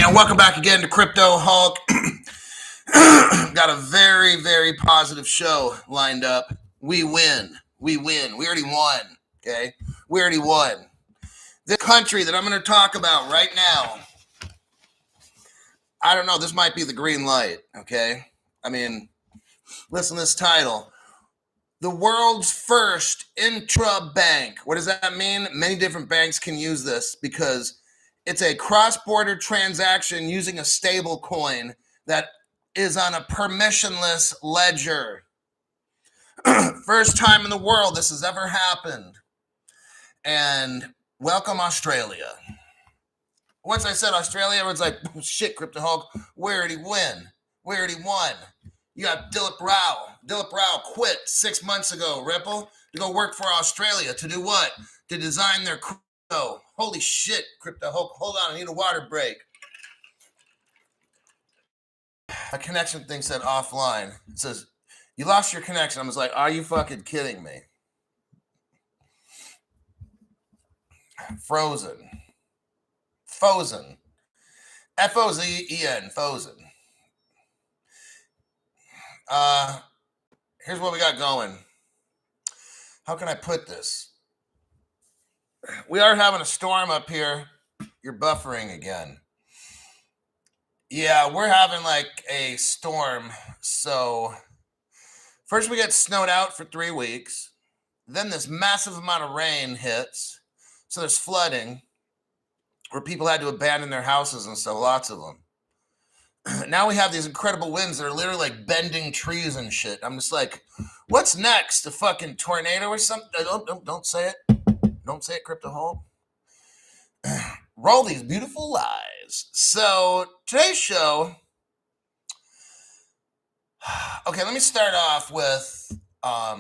And welcome back again to Crypto Hulk. Got a very, very positive show lined up. We win. We already won. Okay? We already won. This country that I'm going to talk about right now, I don't know. This might be the green light. Okay? I mean, listen to this title. The world's first intrabank. What does that mean? Many different banks can use this because it's a cross-border transaction using a stable coin that is on a permissionless ledger. First time in the world this has ever happened. And welcome, Australia. Once I said Australia, everyone's like, oh, shit, Crypto Hulk, we already win. We already won. You got Dilip Rao. Dilip Rao quit 6 months ago, Ripple, to go work for Australia. To do what? To design their crypto. Holy shit, Crypto Hulk. Hold on, I need a water break. My connection thing said offline. It says, you lost your connection. I was like, are you fucking kidding me? Frozen. F-O-Z-E-N. Frozen. Here's what we got going. How can I put this? We are having a storm up here. You're buffering again. Yeah, we're having like a storm. So first we get snowed out for 3 weeks. Then this massive amount of rain hits. So there's flooding where people had to abandon their houses and stuff, lots of them. Now we have these incredible winds that are literally like bending trees and shit. I'm just like, what's next? A fucking tornado or something? Don't say it. Don't say it, Crypto Hulk. Roll these beautiful lies. So today's show. Okay, let me start off with. Let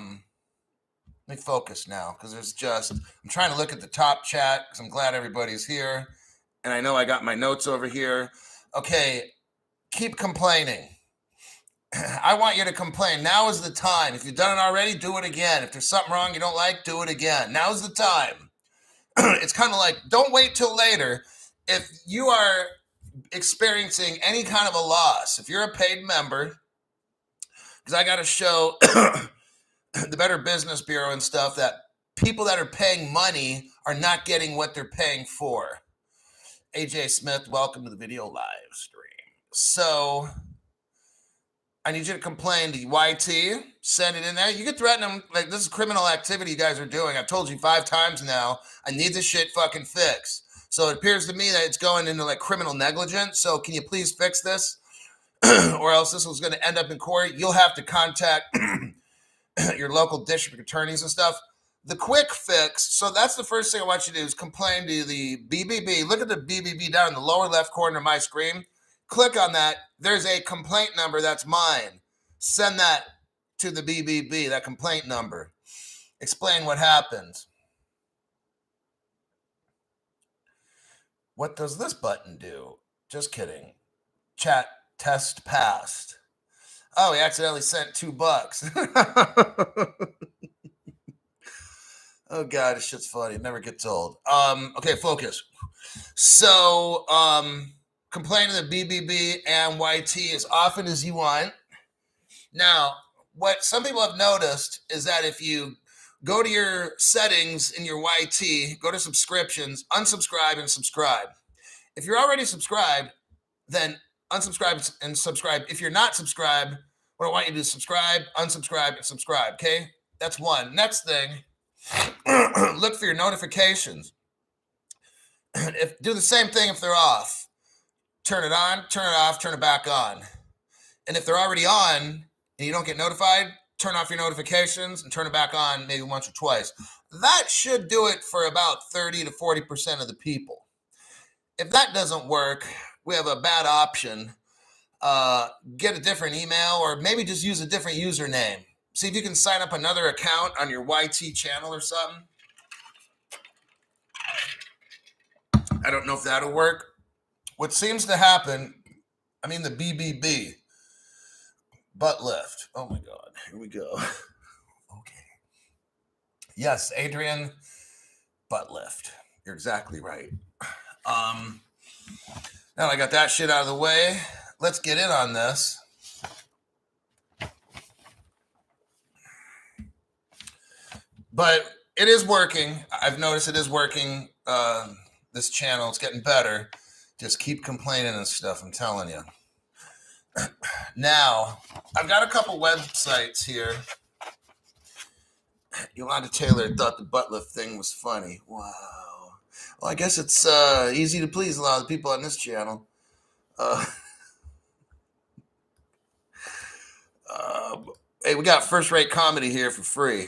me focus now because I'm trying to look at the top chat because I'm glad everybody's here, and I know I got my notes over here. Okay. Keep complaining. I want you to complain. Now is the time. If you've done it already, do it again. If there's something wrong you don't like, do it again. Now's the time. It's kind of like, don't wait till later. If you are experiencing any kind of a loss, if you're a paid member, because I got to show the Better Business Bureau and stuff that people that are paying money are not getting what they're paying for. AJ Smith, welcome to the video live stream. So I need you to complain to YT, send it in there. You can threaten them like this is criminal activity you guys are doing. I've told you 5 times now. I need this shit fucking fixed. So it appears to me that it's going into like criminal negligence. So can you please fix this? Or else this was going to end up in court. You'll have to contact your local district attorneys and stuff. The quick fix, so that's the first thing I want you to do is complain to the BBB. Look at the BBB down in the lower left corner of my screen. Click on that. There's a complaint number. That's mine. Send that to the BBB, that complaint number. Explain what happened. What does this button do? Just kidding. Chat test passed. Oh, he accidentally sent $2. Oh, God, this shit's funny. It never gets old. Okay, focus. So, complain to the BBB and YT as often as you want. Now, what some people have noticed is that if you go to your settings in your YT, go to subscriptions, unsubscribe and subscribe. If you're already subscribed, then unsubscribe and subscribe. If you're not subscribed, what I want you to do is subscribe, unsubscribe, and subscribe, okay? That's one. Next thing, look for your notifications. Do the same thing if they're off. Turn it on, turn it off, turn it back on. And if they're already on and you don't get notified, turn off your notifications and turn it back on maybe once or twice. That should do it for about 30 to 40% of the people. If that doesn't work, we have a bad option. Get a different email or maybe just use a different username. See if you can sign up another account on your YT channel or something. I don't know if that'll work. What seems to happen, the BBB, butt lift. Oh my God, here we go. Okay. Yes, Adrian, butt lift. You're exactly right. Now I got that shit out of the way. Let's get in on this. But it is working. I've noticed it is working. This channel, it's getting better. Just keep complaining and stuff, I'm telling you. Now, I've got a couple websites here. Yolanda Taylor thought the butt lift thing was funny. Wow. Well, I guess it's easy to please a lot of the people on this channel. Hey, we got first-rate comedy here for free.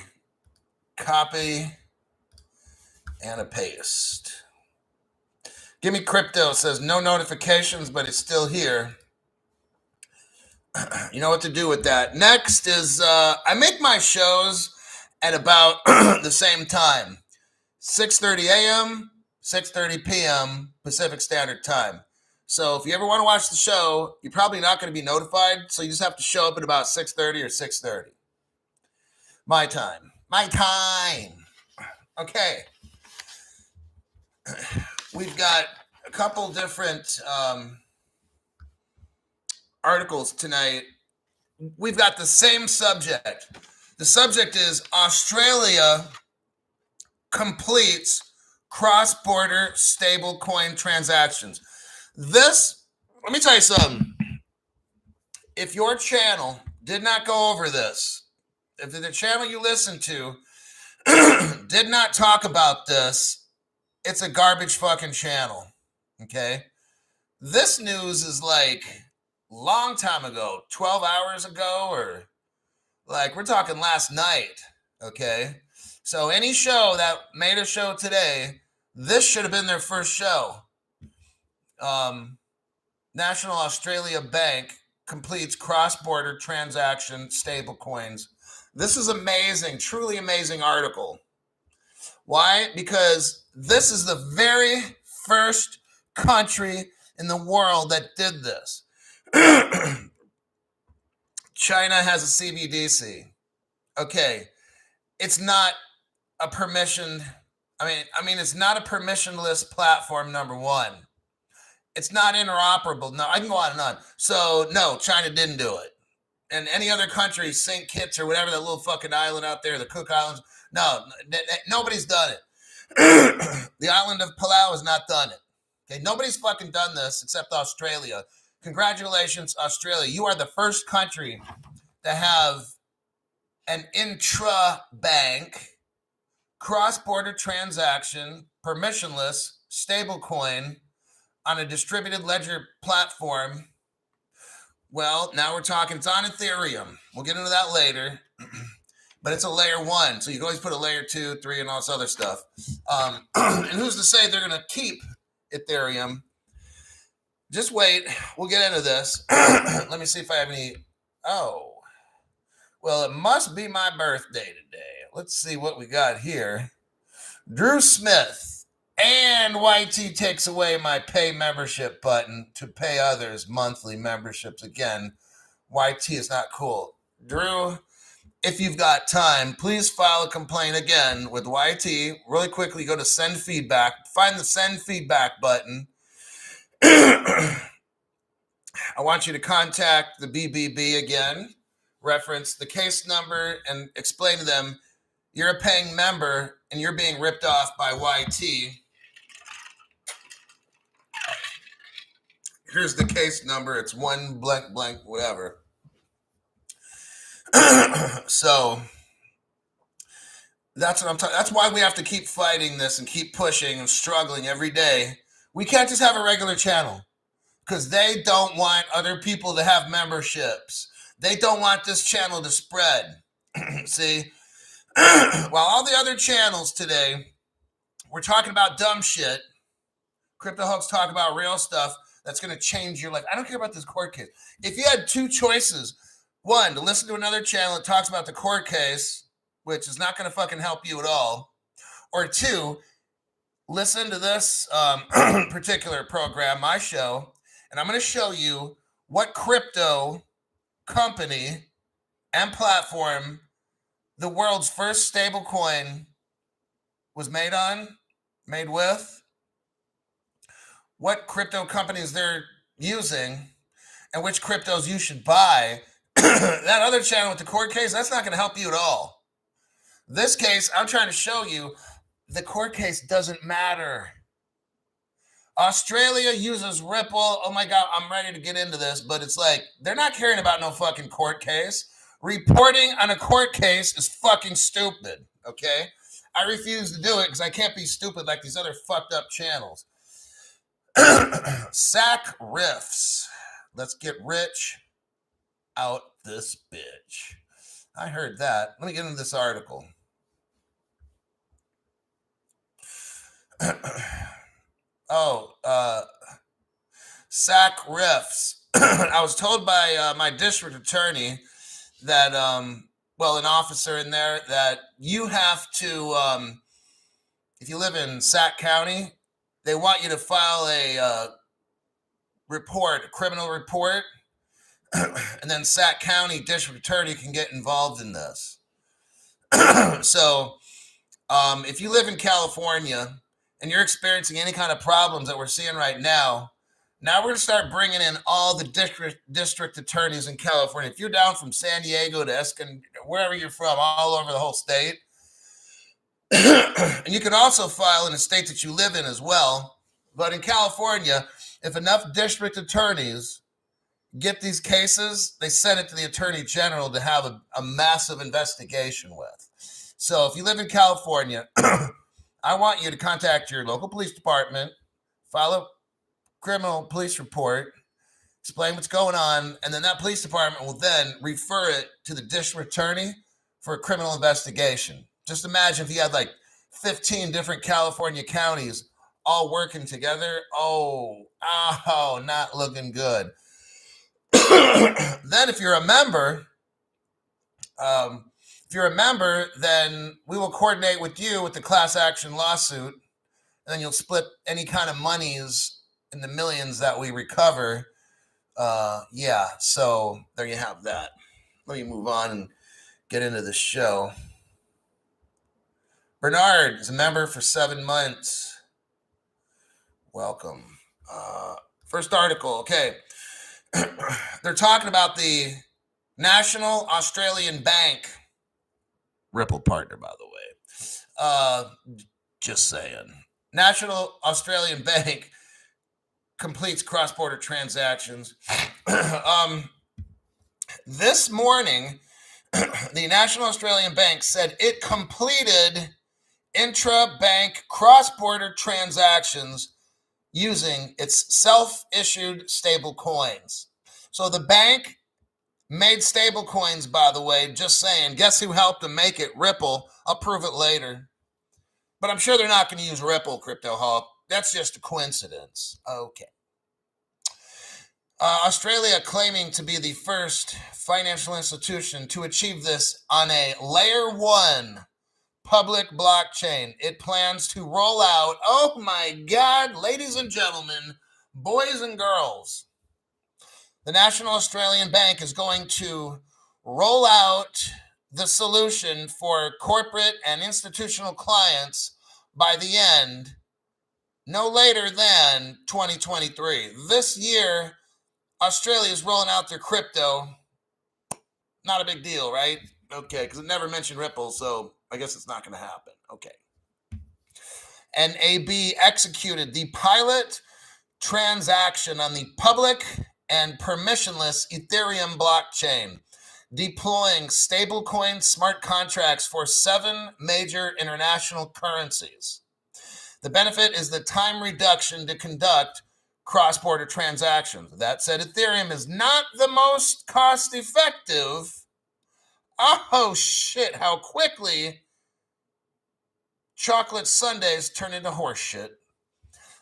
Copy and a paste. Give me crypto. Says no notifications, but it's still here. You know what to do with that. Next is I make my shows at about the same time. 6:30 a.m., 6:30 p.m. Pacific Standard Time. So if you ever want to watch the show, you're probably not going to be notified. So you just have to show up at about 6:30 or 6:30. My time. My time. Okay. We've got a couple different articles tonight. We've got the same subject. The subject is Australia completes cross-border stablecoin transactions. This, let me tell you something. If your channel did not go over this, if the channel you listen to did not talk about this, it's a garbage fucking channel. Okay? This news is like long time ago, 12 hours ago, or like we're talking last night. Okay? So any show that made a show today, this should have been their first show. National Australia Bank completes cross-border transaction stablecoins. This is amazing, truly amazing article. Why? Because this is the very first country in the world that did this. China has a CBDC. Okay, it's not a permissioned. I mean, it's not a permissionless platform. Number one, it's not interoperable. No, I can go on and on. So no, China didn't do it. And any other country, St. Kitts or whatever, that little fucking island out there, the Cook Islands, no, nobody's done it. The island of Palau has not done it. Okay, nobody's fucking done this except Australia. Congratulations, Australia. You are the first country to have an intra-bank cross-border transaction, permissionless, stablecoin on a distributed ledger platform. Well, now we're talking, it's on Ethereum. We'll get into that later. But it's a layer 1. So you can always put a layer 2, 3, and all this other stuff. And who's to say they're going to keep Ethereum? Just wait. We'll get into this. Let me see if I have any. Oh. Well, it must be my birthday today. Let's see what we got here. Drew Smith and YT takes away my pay membership button to pay others monthly memberships. Again, YT is not cool. Drew, if you've got time, please file a complaint again with YT. Really quickly, go to send feedback. Find the send feedback button. I want you to contact the BBB again, reference the case number, and explain to them you're a paying member and you're being ripped off by YT. Here's the case number. It's 1 blank blank whatever. So that's what I'm talking. That's why we have to keep fighting this and keep pushing and struggling every day. We can't just have a regular channel because they don't want other people to have memberships. They don't want this channel to spread. See, while all the other channels today, we're talking about dumb shit. Crypto Hooks talk about real stuff that's going to change your life. I don't care about this court case. If you had two choices, one, to listen to another channel that talks about the court case, which is not going to fucking help you at all, or two, listen to this particular program, my show, and I'm going to show you what crypto company and platform the world's first stablecoin was made with. what crypto companies they're using and which cryptos you should buy. That other channel with the court case, that's not going to help you at all. This case, I'm trying to show you the court case doesn't matter. Australia uses Ripple. Oh my God, I'm ready to get into this, but it's like they're not caring about no fucking court case. Reporting on a court case is fucking stupid, okay? I refuse to do it because I can't be stupid like these other fucked up channels. Sack riffs. Let's get rich out this bitch. I heard that. Let me get into this article. Sack riffs. I was told by my district attorney that, an officer in there, that you have to, if you live in Sac County, they want you to file a report, a criminal report, and then Sac County district attorney can get involved in this. So if you live in California and you're experiencing any kind of problems that we're seeing right now, we're going to start bringing in all the district attorneys in California. If you're down from San Diego to wherever you're from, all over the whole state, and you can also file in the state that you live in as well. But in California, if enough district attorneys get these cases, they send it to the attorney general to have a massive investigation with. So if you live in California, I want you to contact your local police department, file a criminal police report, explain what's going on, and then that police department will then refer it to the district attorney for a criminal investigation. Just imagine if you had like 15 different California counties all working together. Oh, not looking good. Then if you're a member, then we will coordinate with you with the class action lawsuit, and then you'll split any kind of monies in the millions that we recover. So there you have that. Let me move on and get into the show. Bernard is a member for 7 months. Welcome. First article, okay. They're talking about the National Australian Bank, Ripple partner, by the way. Just saying. National Australian Bank completes cross-border transactions. This morning, the National Australian Bank said it completed intra-bank cross-border transactions using its self-issued stable coins. So the bank made stable coins, by the way, just saying. Guess who helped them make it? Ripple. I'll prove it later. But I'm sure they're not going to use Ripple, Crypto Hawk. That's just a coincidence. Okay. Australia claiming to be the first financial institution to achieve this on a layer 1 public blockchain. It plans to roll out, oh my God, ladies and gentlemen, boys and girls, the National Australian Bank is going to roll out the solution for corporate and institutional clients by the end, no later than 2023. This year, Australia is rolling out their crypto. Not a big deal, right? Okay, because it never mentioned Ripple, so I guess it's not going to happen. Okay. NAB executed the pilot transaction on the public and permissionless Ethereum blockchain, deploying stablecoin smart contracts for 7 major international currencies. The benefit is the time reduction to conduct cross-border transactions. That said, Ethereum is not the most cost-effective. Oh, shit, how quickly chocolate sundaes turn into horse shit.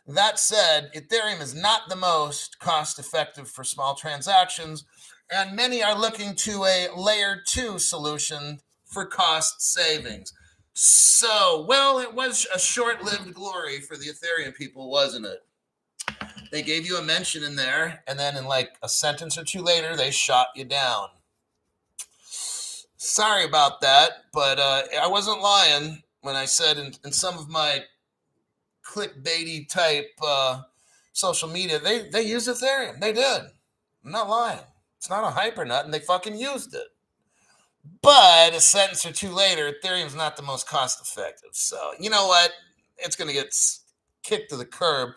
That said, Ethereum is not the most cost-effective for small transactions, and many are looking to a layer 2 solution for cost savings. So, well, it was a short-lived glory for the Ethereum people, wasn't it? They gave you a mention in there, and then in like a sentence or two later, they shot you down. Sorry about that, but I wasn't lying when I said in some of my clickbaity type social media, they used Ethereum. They did. I'm not lying. It's not a hype or nothing. They fucking used it. But a sentence or two later, Ethereum's not the most cost effective. So, you know what? It's going to get kicked to the curb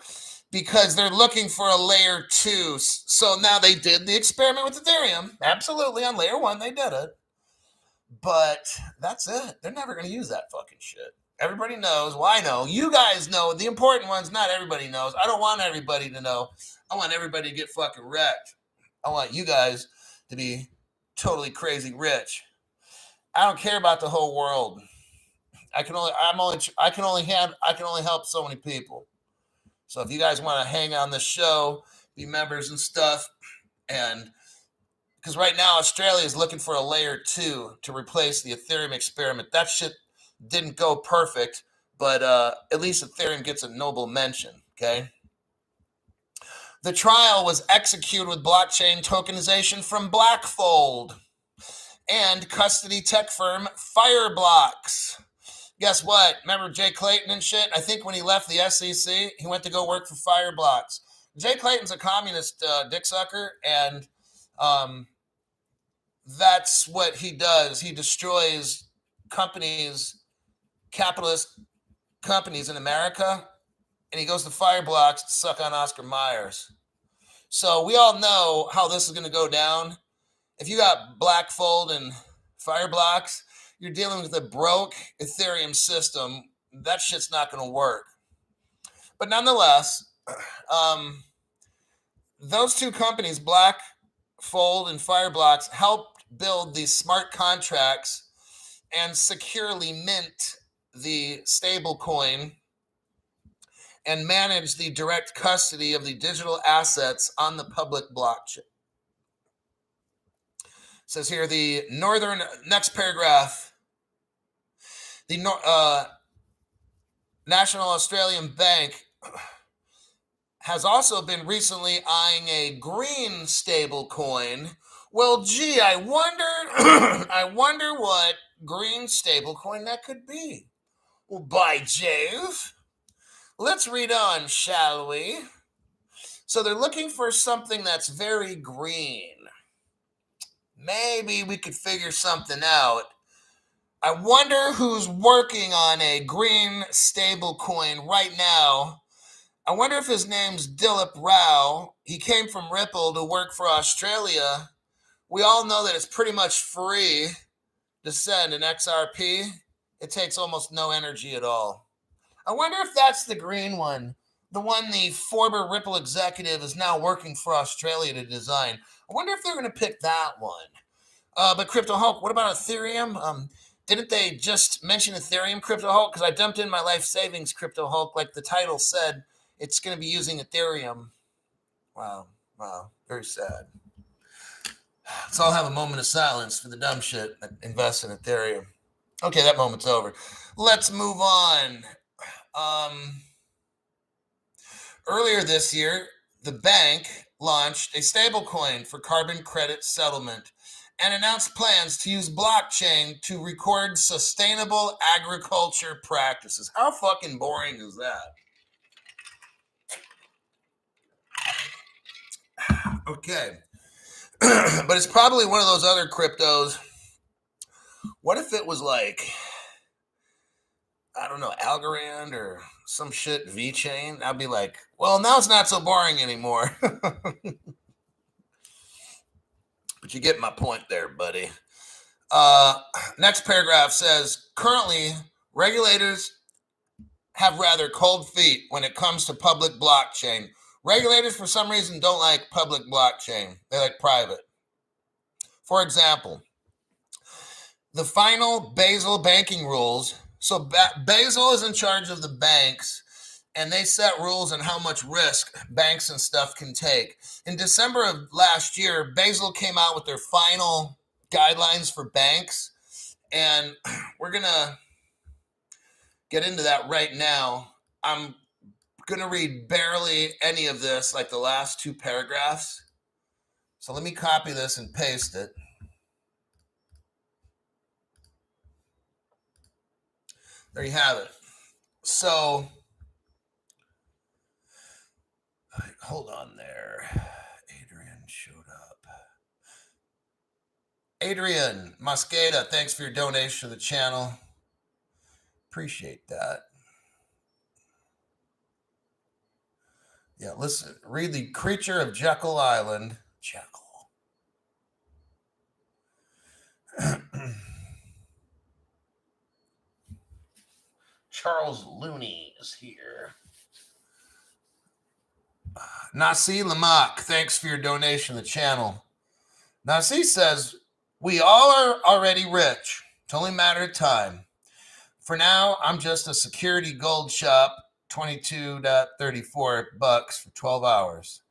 because they're looking for a layer 2. So now they did the experiment with Ethereum. Absolutely. On layer 1, they did it. But that's it. They're never going to use that fucking shit. Everybody knows. Well, I know. You guys know. The important ones, not everybody knows. I don't want everybody to know. I want everybody to get fucking wrecked. I want you guys to be totally crazy rich. I don't care about the whole world. I can only help so many people. So if you guys want to hang on the show, be members and stuff, and because right now Australia is looking for a layer 2 to replace the Ethereum experiment. That shit didn't go perfect, but at least Ethereum gets a noble mention. Okay. The trial was executed with blockchain tokenization from Blackfold and custody tech firm Fireblocks. Guess what? Remember Jay Clayton and shit? I think when he left the SEC, he went to go work for Fireblocks. Jay Clayton's a communist dick sucker, and that's what he does. He destroys companies, capitalist companies in America, and he goes to Fireblocks to suck on Oscar Myers. So we all know how this is going to go down. If you got Blackfold and Fireblocks, you're dealing with a broke Ethereum system. That shit's not going to work. But nonetheless, those two companies, Blackfold and Fireblocks, helped build these smart contracts and securely mint the stablecoin and manage the direct custody of the digital assets on the public blockchain. It says here the next paragraph, the National Australian Bank has also been recently eyeing a green stablecoin. Well, gee, I wonder what green stablecoin that could be. Well, by Jove. Let's read on, shall we? So they're looking for something that's very green. Maybe we could figure something out. I wonder who's working on a green stablecoin right now. I wonder if his name's Dilip Rao. He came from Ripple to work for Australia. We all know that it's pretty much free to send an XRP. It takes almost no energy at all. I wonder if that's the green one, the one the former Ripple executive is now working for Australia to design. I wonder if they're going to pick that one. But Crypto Hulk, what about Ethereum? Didn't they just mention Ethereum, Crypto Hulk? Because I dumped in my life savings, Crypto Hulk, like the title said. It's going to be using Ethereum. Wow, very sad. So I'll have a moment of silence for the dumb shit that invests in Ethereum. Okay, that moment's over. Let's move on. Earlier this year, the bank launched a stablecoin for carbon credit settlement and announced plans to use blockchain to record sustainable agriculture practices. How fucking boring is that? Okay. But it's probably one of those other cryptos. What if it was like, I don't know, Algorand or some shit VeChain? I'd be like, well, now it's not so boring anymore. But you get my point there, buddy. Next paragraph says, currently, regulators have rather cold feet when it comes to public blockchain. Regulators, for some reason, don't like public blockchain. They like private. For example, the final Basel banking rules. So Basel is in charge of the banks, and they set rules on how much risk banks and stuff can take. In December of last year, Basel came out with their final guidelines for banks, and we're going to get into that right now. I'm going to read barely any of this, like the last two paragraphs. So let me copy this and paste it. There you have it. So Hold on there. Adrian showed up. Adrian Mosqueda, thanks for your donation to the channel. Appreciate that. Yeah, listen, read The Creature of Jekyll Island. Jekyll. Charles Looney is here. Nasi Lamak, thanks for your donation to the channel. Nasi says, we all are already rich. It's only a matter of time. For now, I'm just a security gold shop, $22.34 for 12 hours.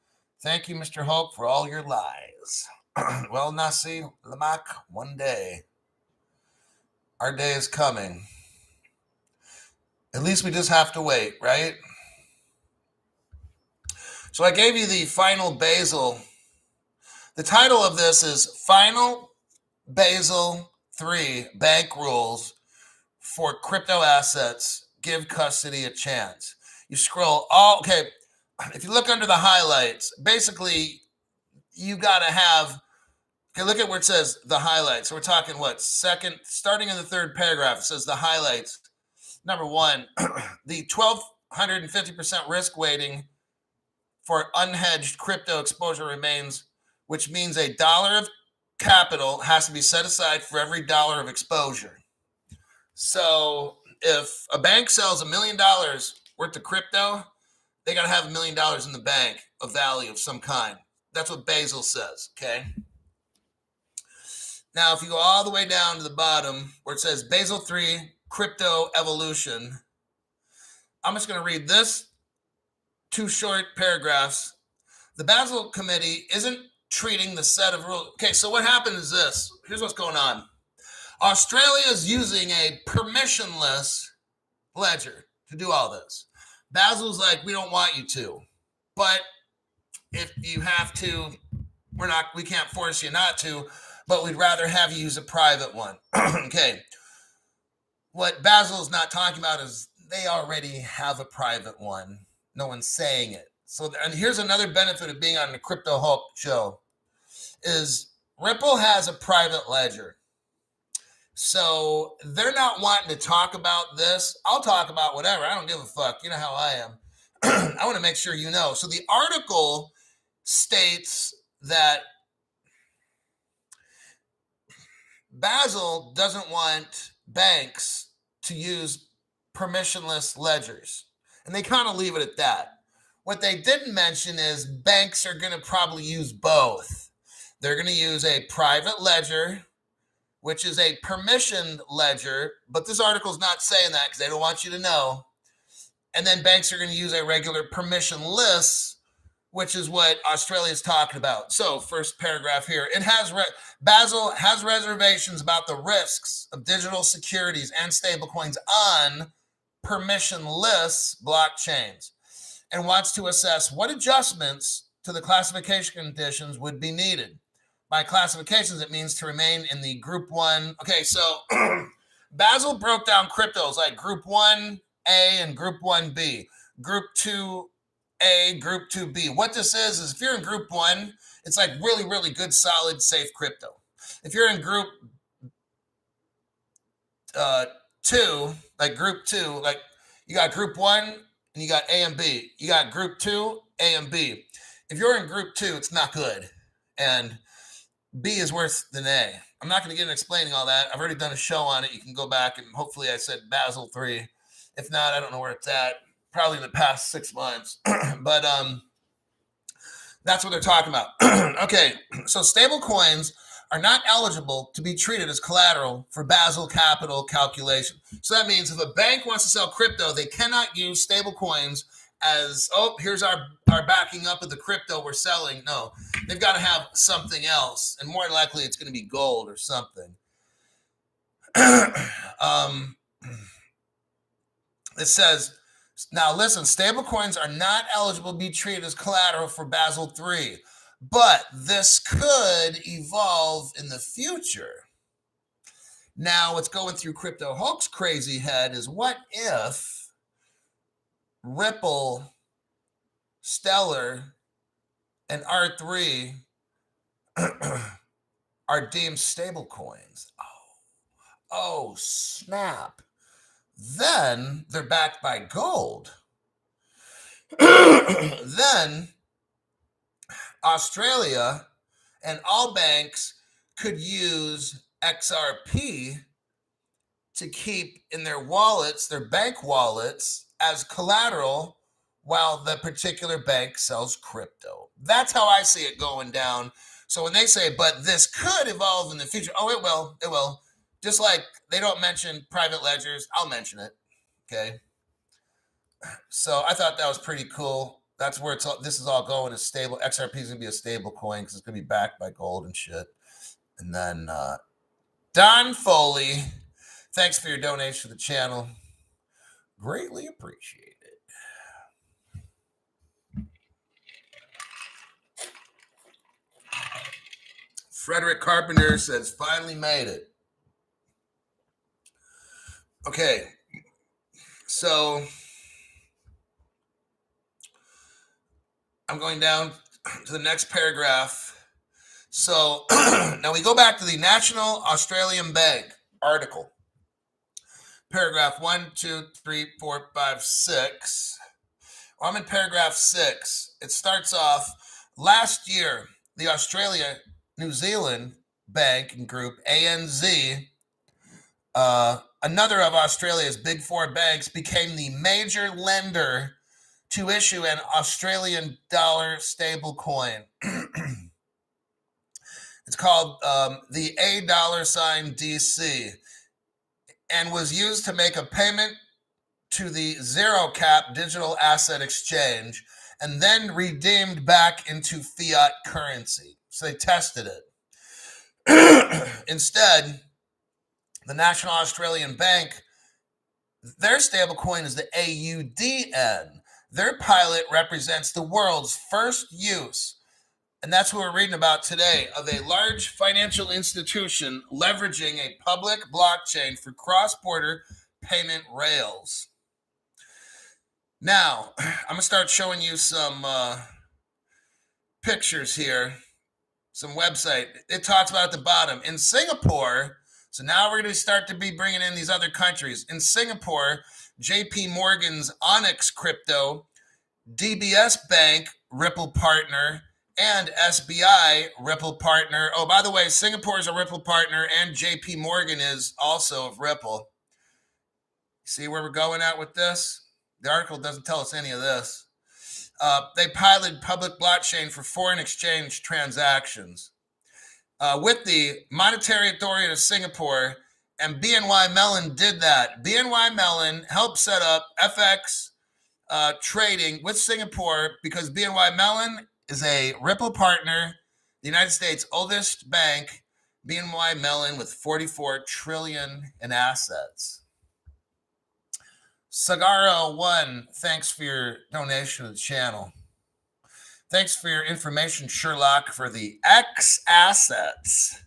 Thank you, Mr. Hulk, for all your lies. Well, Nasi Lamak, one day. Our day is coming. At least we just have to wait, right? So I gave you the final Basel. The title of this is Final Basel III Bank Rules for Crypto Assets. Give custody a chance. You scroll all, okay, if you look under the highlights, basically you got to have, okay, look at where it says the highlights. So we're talking what, second, starting in the third paragraph, it says the highlights. Number one, the 1,250% risk weighting for unhedged crypto exposure remains, which means $1 of capital has to be set aside for every $1 of exposure. So if a bank sells $1 million worth of crypto, they got to have $1 million in the bank of value of some kind. That's what Basel says, okay? Now, if you go all the way down to the bottom where it says Basel III Crypto Evolution, I'm just going to read this 2 short paragraphs. The Basel Committee isn't treating the set of rules. Okay, so what happened is this. Here's what's going on. Australia is using a permissionless ledger to do all this. Basel's like, we don't want you to, but if you have to, we can't force you not to, but we'd rather have you use a private one. Okay. What Basel's not talking about is they already have a private one. No one's saying it. So, and here's another benefit of being on the Crypto Hulk show is Ripple has a private ledger. So they're not wanting to talk about this. I'll talk about whatever. I don't give a fuck. You know how I am. I want to make sure you know. So the article states that Basel doesn't want banks to use permissionless ledgers. And they kind of leave it at that. What they didn't mention is banks are going to probably use both. They're going to use a private ledger, which is a permissioned ledger, but this article is not saying that because they don't want you to know. And then banks are going to use a regular permissionless, which is what Australia is talking about. So first paragraph here, Basel has reservations about the risks of digital securities and stablecoins on permissionless blockchains and wants to assess what adjustments to the classification conditions would be needed. By classifications, it means to remain in the group 1. Okay, so Basel broke down cryptos like group 1A and group 1B, group 2A, group 2B. What this is if you're in group 1, it's like really, really good, solid, safe crypto. If you're in group 2, like group 2, like you got group 1 and you got A and B. You got group 2, A and B. If you're in group 2, it's not good. And B is worse than A. I'm not going to get into explaining all that. I've already done a show on it. You can go back and hopefully I said Basel III. If not, I don't know where it's at. Probably in the past 6 months. But that's what they're talking about. Okay, so stable coins are not eligible to be treated as collateral for Basel capital calculation. So that means if a bank wants to sell crypto, they cannot use stable coins as, oh, here's our backing up of the crypto we're selling. No, they've got to have something else. And more than likely, it's going to be gold or something. It says, now listen, stablecoins are not eligible to be treated as collateral for Basel III, but this could evolve in the future. Now, what's going through Crypto Hulk's crazy head is what if Ripple Stellar, and R3 are deemed stable coins. Oh, snap. Then they're backed by gold. Then Australia and all banks could use XRP to keep in their wallets, their bank wallets, as collateral while the particular bank sells crypto. That's how I see it going down. So when they say, but this could evolve in the future, oh, it will. Just like they don't mention private ledgers, I'll mention it. Okay. So I thought that was pretty cool. That's where this is all going, is stable. XRP is going to be a stable coin because it's going to be backed by gold and shit. And then Don Foley, thanks for your donation to the channel. Greatly appreciate it. Frederick Carpenter says, finally made it. Okay. So I'm going down to the next paragraph. So now we go back to the National Australian Bank article. Paragraph 1, 2, 3, 4, 5, 6. Well, I'm in paragraph 6. It starts off, last year, the Australia New Zealand Bank and Group, ANZ, another of Australia's big four banks, became the major lender to issue an Australian dollar stable coin. It's called the $DC and was used to make a payment to the Zero Cap digital asset exchange and then redeemed back into fiat currency. So they tested it. Instead, the National Australian Bank, their stablecoin is the AUDN. Their pilot represents the world's first use, and that's what we're reading about today, of a large financial institution leveraging a public blockchain for cross-border payment rails. Now, I'm going to start showing you some pictures here, some website. It talks about at the bottom. In Singapore, so now we're going to start to be bringing in these other countries. In Singapore, JP Morgan's Onyx Crypto, DBS Bank, Ripple Partner, and SBI, Ripple Partner. Oh, by the way, Singapore is a Ripple partner, and JP Morgan is also of Ripple. See where we're going at with this? The article doesn't tell us any of this. They piloted public blockchain for foreign exchange transactions. With the Monetary Authority of Singapore, and BNY Mellon did that. BNY Mellon helped set up FX trading with Singapore because BNY Mellon is a Ripple partner, the United States' oldest bank, BNY Mellon, with $44 trillion in assets. Sagaro1, thanks for your donation to the channel. Thanks for your information, Sherlock, for the X assets.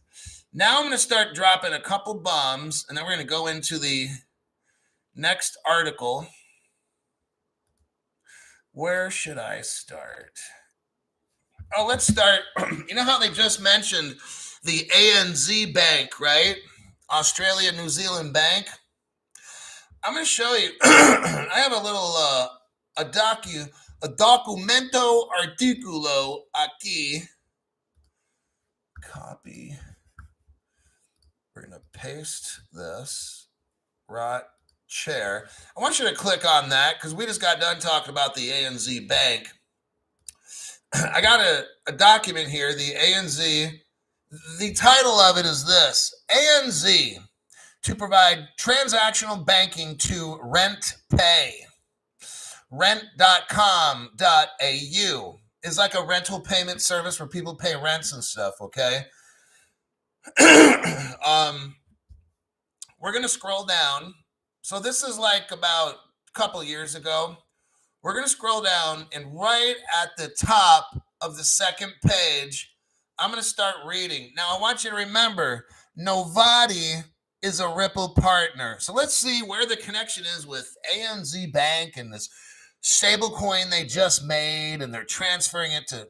Now I'm going to start dropping a couple bombs, and then we're going to go into the next article. Where should I start? Oh, let's start. You know how they just mentioned the ANZ Bank, right? Australia New Zealand Bank. I'm going to show you. I have a little a documento articulo aquí. Copy. We're going to paste this right chair. I want you to click on that because we just got done talking about the ANZ Bank. I got a document here, the ANZ. The title of it is this: ANZ to provide transactional banking to rent pay. Rent.com.au is like a rental payment service where people pay rents and stuff, okay? We're going to scroll down. So this is like about a couple years ago. We're going to scroll down, and right at the top of the second page, I'm going to start reading. Now, I want you to remember, Novati is a Ripple partner. So let's see where the connection is with ANZ Bank and this stablecoin they just made, and they're transferring it to,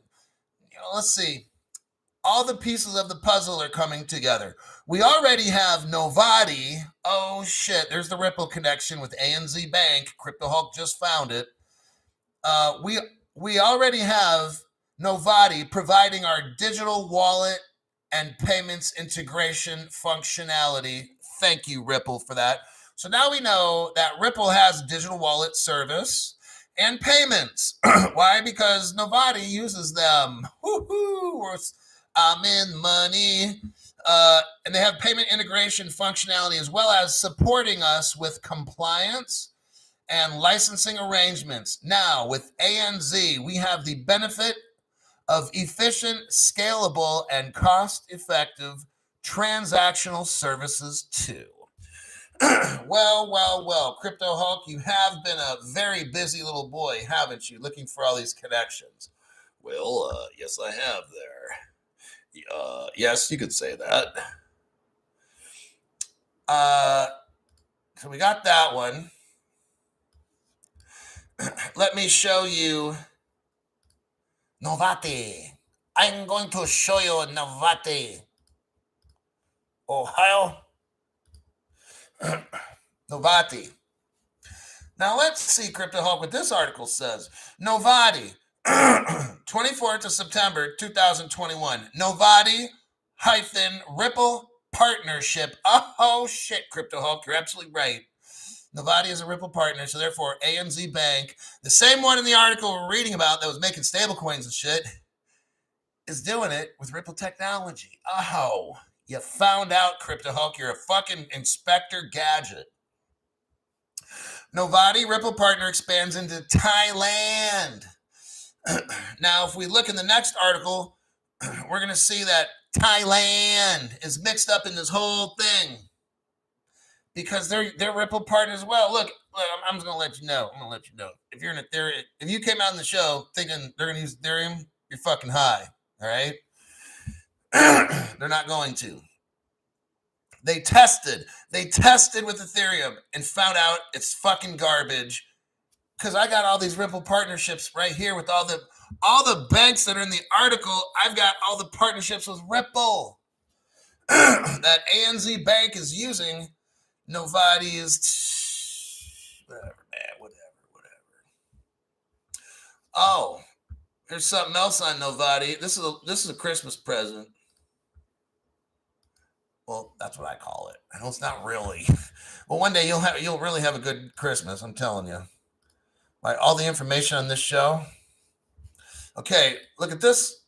let's see. All the pieces of the puzzle are coming together. We already have Novati. Oh shit, there's the Ripple connection with ANZ Bank. Crypto Hulk just found it. We already have Novati providing our digital wallet and payments integration functionality. Thank you, Ripple, for that. So now we know that Ripple has digital wallet service and payments. Why? Because Novati uses them. Woo-hoo! I'm in money. And they have payment integration functionality as well as supporting us with compliance and licensing arrangements. Now, with ANZ, we have the benefit of efficient, scalable, and cost-effective transactional services too. Well, Crypto Hulk, you have been a very busy little boy, haven't you, looking for all these connections? Well, yes, I have there. Yes, you could say that. So we got that one. Let me show you Novati. I'm going to show you Novati. Ohio. Novati. Now let's see, Crypto Hulk, what this article says. Novati, 24th of September, 2021. Novati-Ripple partnership. Oh, shit, Crypto Hulk, you're absolutely right. Novati is a Ripple partner, so therefore ANZ Bank, the same one in the article we're reading about that was making stablecoins and shit, is doing it with Ripple technology. Oh, you found out, Crypto Hulk. You're a fucking Inspector Gadget. Novati Ripple partner expands into Thailand. Now, if we look in the next article, we're going to see that Thailand is mixed up in this whole thing because they're Ripple partners as well. Look, I'm just going to let you know. If you're in Ethereum, if you came out on the show thinking they're going to use Ethereum, you're fucking high. All right. They're not going to. They tested with Ethereum and found out it's fucking garbage. Because I got all these Ripple partnerships right here with all the banks that are in the article. I've got all the partnerships with Ripple that ANZ Bank is using. Novati is whatever, man, whatever. Oh, there's something else on Novati. This is a Christmas present. Well, that's what I call it. I know it's not really. Well, one day you'll really have a good Christmas. I'm telling you. Like all the information on this show. Okay, look at this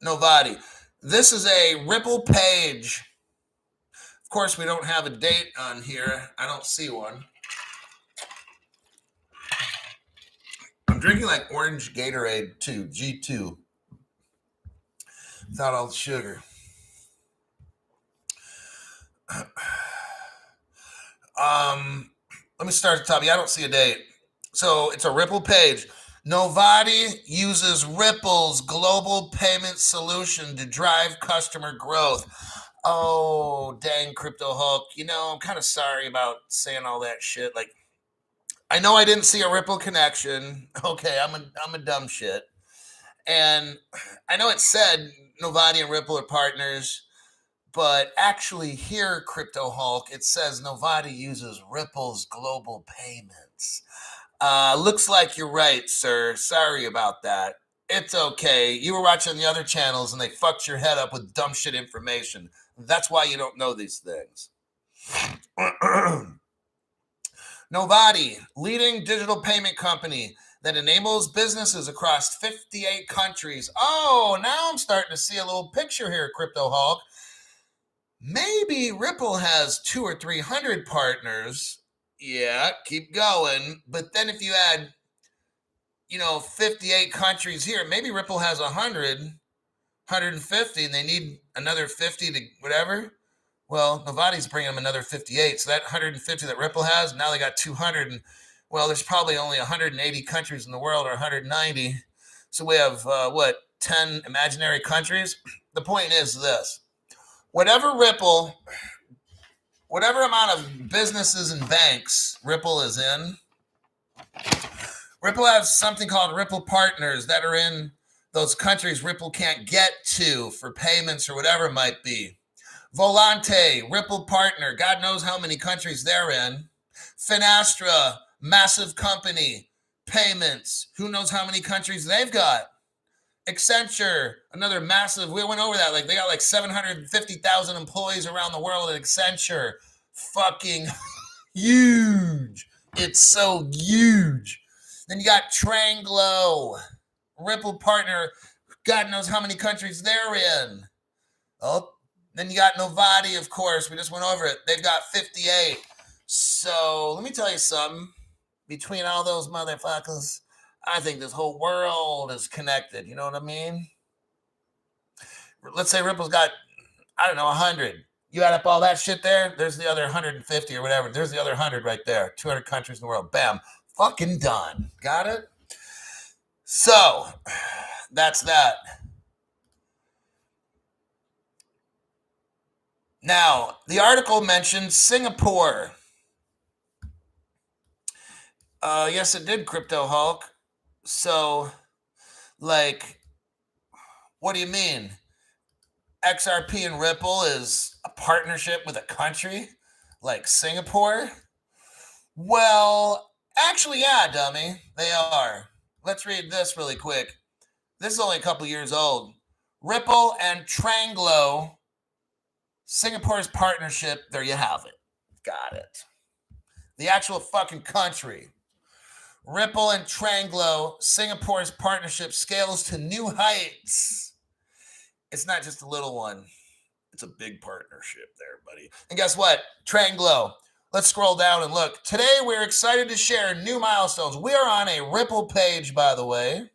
Novati. This is a Ripple page. Of course, we don't have a date on here. I don't see one. I'm drinking like orange Gatorade too, G2. Without all the sugar. Let me start at the top. Yeah, I don't see a date. So it's a Ripple page. Novati uses Ripple's global payment solution to drive customer growth. Oh, dang, Crypto Hulk. I'm kind of sorry about saying all that shit. Like, I know I didn't see a Ripple connection. Okay, I'm a dumb shit. And I know it said Novati and Ripple are partners. But actually here, Crypto Hulk, it says Novati uses Ripple's global payments. Looks like you're right, sir. Sorry about that. It's okay. You were watching the other channels and they fucked your head up with dumb shit information. That's why you don't know these things. Novati, leading digital payment company that enables businesses across 58 countries. Oh, now I'm starting to see a little picture here, Crypto Hulk. Maybe Ripple has 200 or 300 partners. Yeah, keep going. But then if you add, 58 countries here, maybe Ripple has 100, 150, and they need another 50 to whatever. Well, Novati's bringing them another 58. So that 150 that Ripple has, now they got 200. And, well, there's probably only 180 countries in the world or 190. So we have, 10 imaginary countries? The point is this. Whatever amount of businesses and banks Ripple is in, Ripple has something called Ripple partners that are in those countries Ripple can't get to for payments or whatever it might be. Volante, Ripple partner, God knows how many countries they're in. Finastra, massive company, payments, who knows how many countries they've got. Accenture, another massive, we went over that, like they got like 750,000 employees around the world at Accenture. Fucking huge. It's so huge. Then you got Tranglo, Ripple partner, God knows how many countries they're in. Oh, then you got Novati, of course. We just went over it. They've got 58. So let me tell you something. Between all those motherfuckers, I think this whole world is connected. You know what I mean? Let's say Ripple's got, I don't know, 100. You add up all that shit there, there's the other 150 or whatever. There's the other 100 right there. 200 countries in the world. Bam. Fucking done. Got it? So, that's that. Now, the article mentioned Singapore. Yes, it did, Crypto Hulk. So, like, what do you mean? XRP and Ripple is a partnership with a country like Singapore? Well, actually, yeah, dummy. They are. Let's read this really quick. This is only a couple years old. Ripple and Tranglo, Singapore's partnership. There you have it. Got it. The actual fucking country. Ripple and Tranglo, Singapore's partnership scales to new heights. It's not just a little one. It's a big partnership there, buddy. And guess what? Tranglo. Let's scroll down and look. Today, we're excited to share new milestones. We are on a Ripple page, by the way.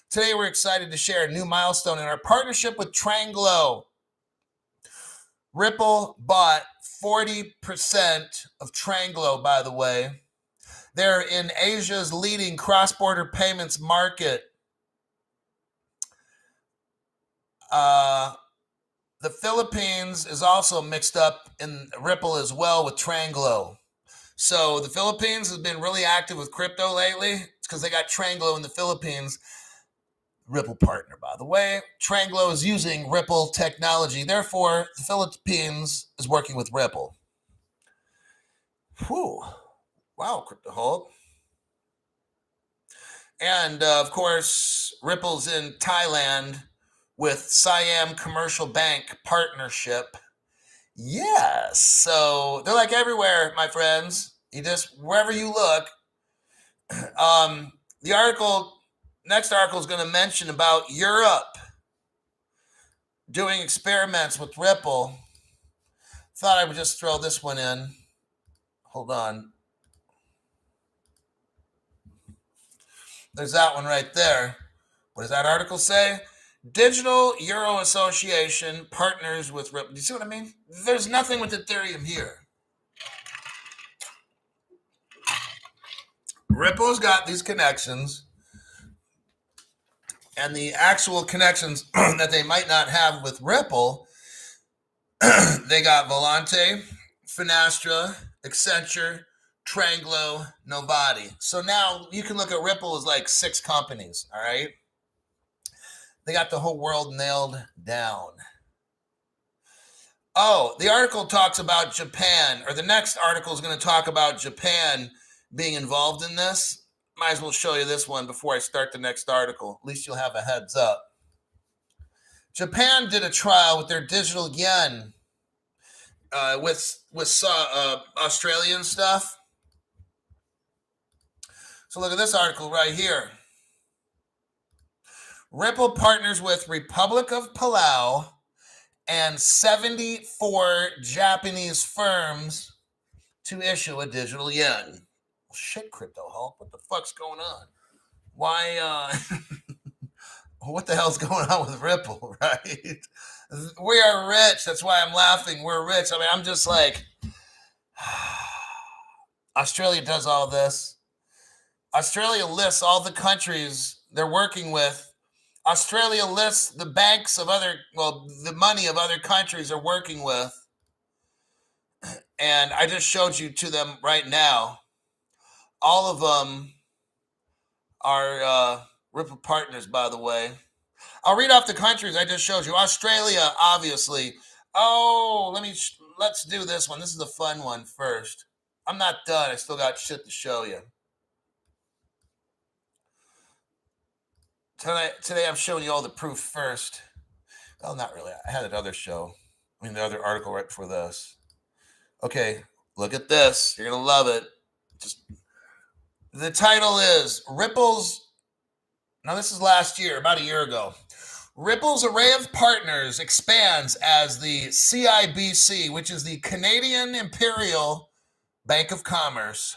Today, we're excited to share a new milestone in our partnership with Tranglo. Ripple bought 40% of Tranglo, by the way. They're in Asia's leading cross-border payments market. The Philippines is also mixed up in Ripple as well with Tranglo. So the Philippines has been really active with crypto lately. It's because they got Tranglo in the Philippines. Ripple partner, by the way. Tranglo is using Ripple technology. Therefore, the Philippines is working with Ripple. Whew. Wow, Crypto Hulk. And, of course, Ripple's in Thailand with Siam Commercial Bank partnership. Yes. So they're like everywhere, my friends. You just, wherever you look. The next article is going to mention about Europe doing experiments with Ripple. Thought I would just throw this one in. Hold on. There's that one right there. What does that article say? Digital Euro Association partners with Ripple. Do you see what I mean? There's nothing with Ethereum here. Ripple's got these connections, and the actual connections that they might not have with Ripple, they got Volante, Finastra, Accenture, Tranglo, Novati. So now you can look at Ripple as like 6 companies, all right? They got the whole world nailed down. Oh, the article talks about Japan, or the next article is going to talk about Japan being involved in this. Might as well show you this one before I start the next article. At least you'll have a heads up. Japan did a trial with their digital yen with Australian stuff. So look at this article right here. Ripple partners with Republic of Palau and 74 Japanese firms to issue a digital yen. Well, shit, Crypto Hulk, what the fuck's going on? Why, what the hell's going on with Ripple, right? We are rich. That's why I'm laughing. We're rich. I mean, I'm just like, Australia does all this. Australia lists all the countries they're working with. Australia lists the banks of the money of other countries are working with. And I just showed you to them right now. All of them our Ripple partners, by the way. I'll read off the countries I just showed you. Australia, obviously. Oh, let's do this one. This is a fun one first. I'm not done. I still got shit to show you. Today I'm showing you all the proof first. Well, not really. I had another show. The other article right before this. Okay, look at this. You're going to love it. The title is Ripple's. Now, this is last year, about a year ago. Ripple's array of partners expands as the CIBC, which is the Canadian Imperial Bank of Commerce,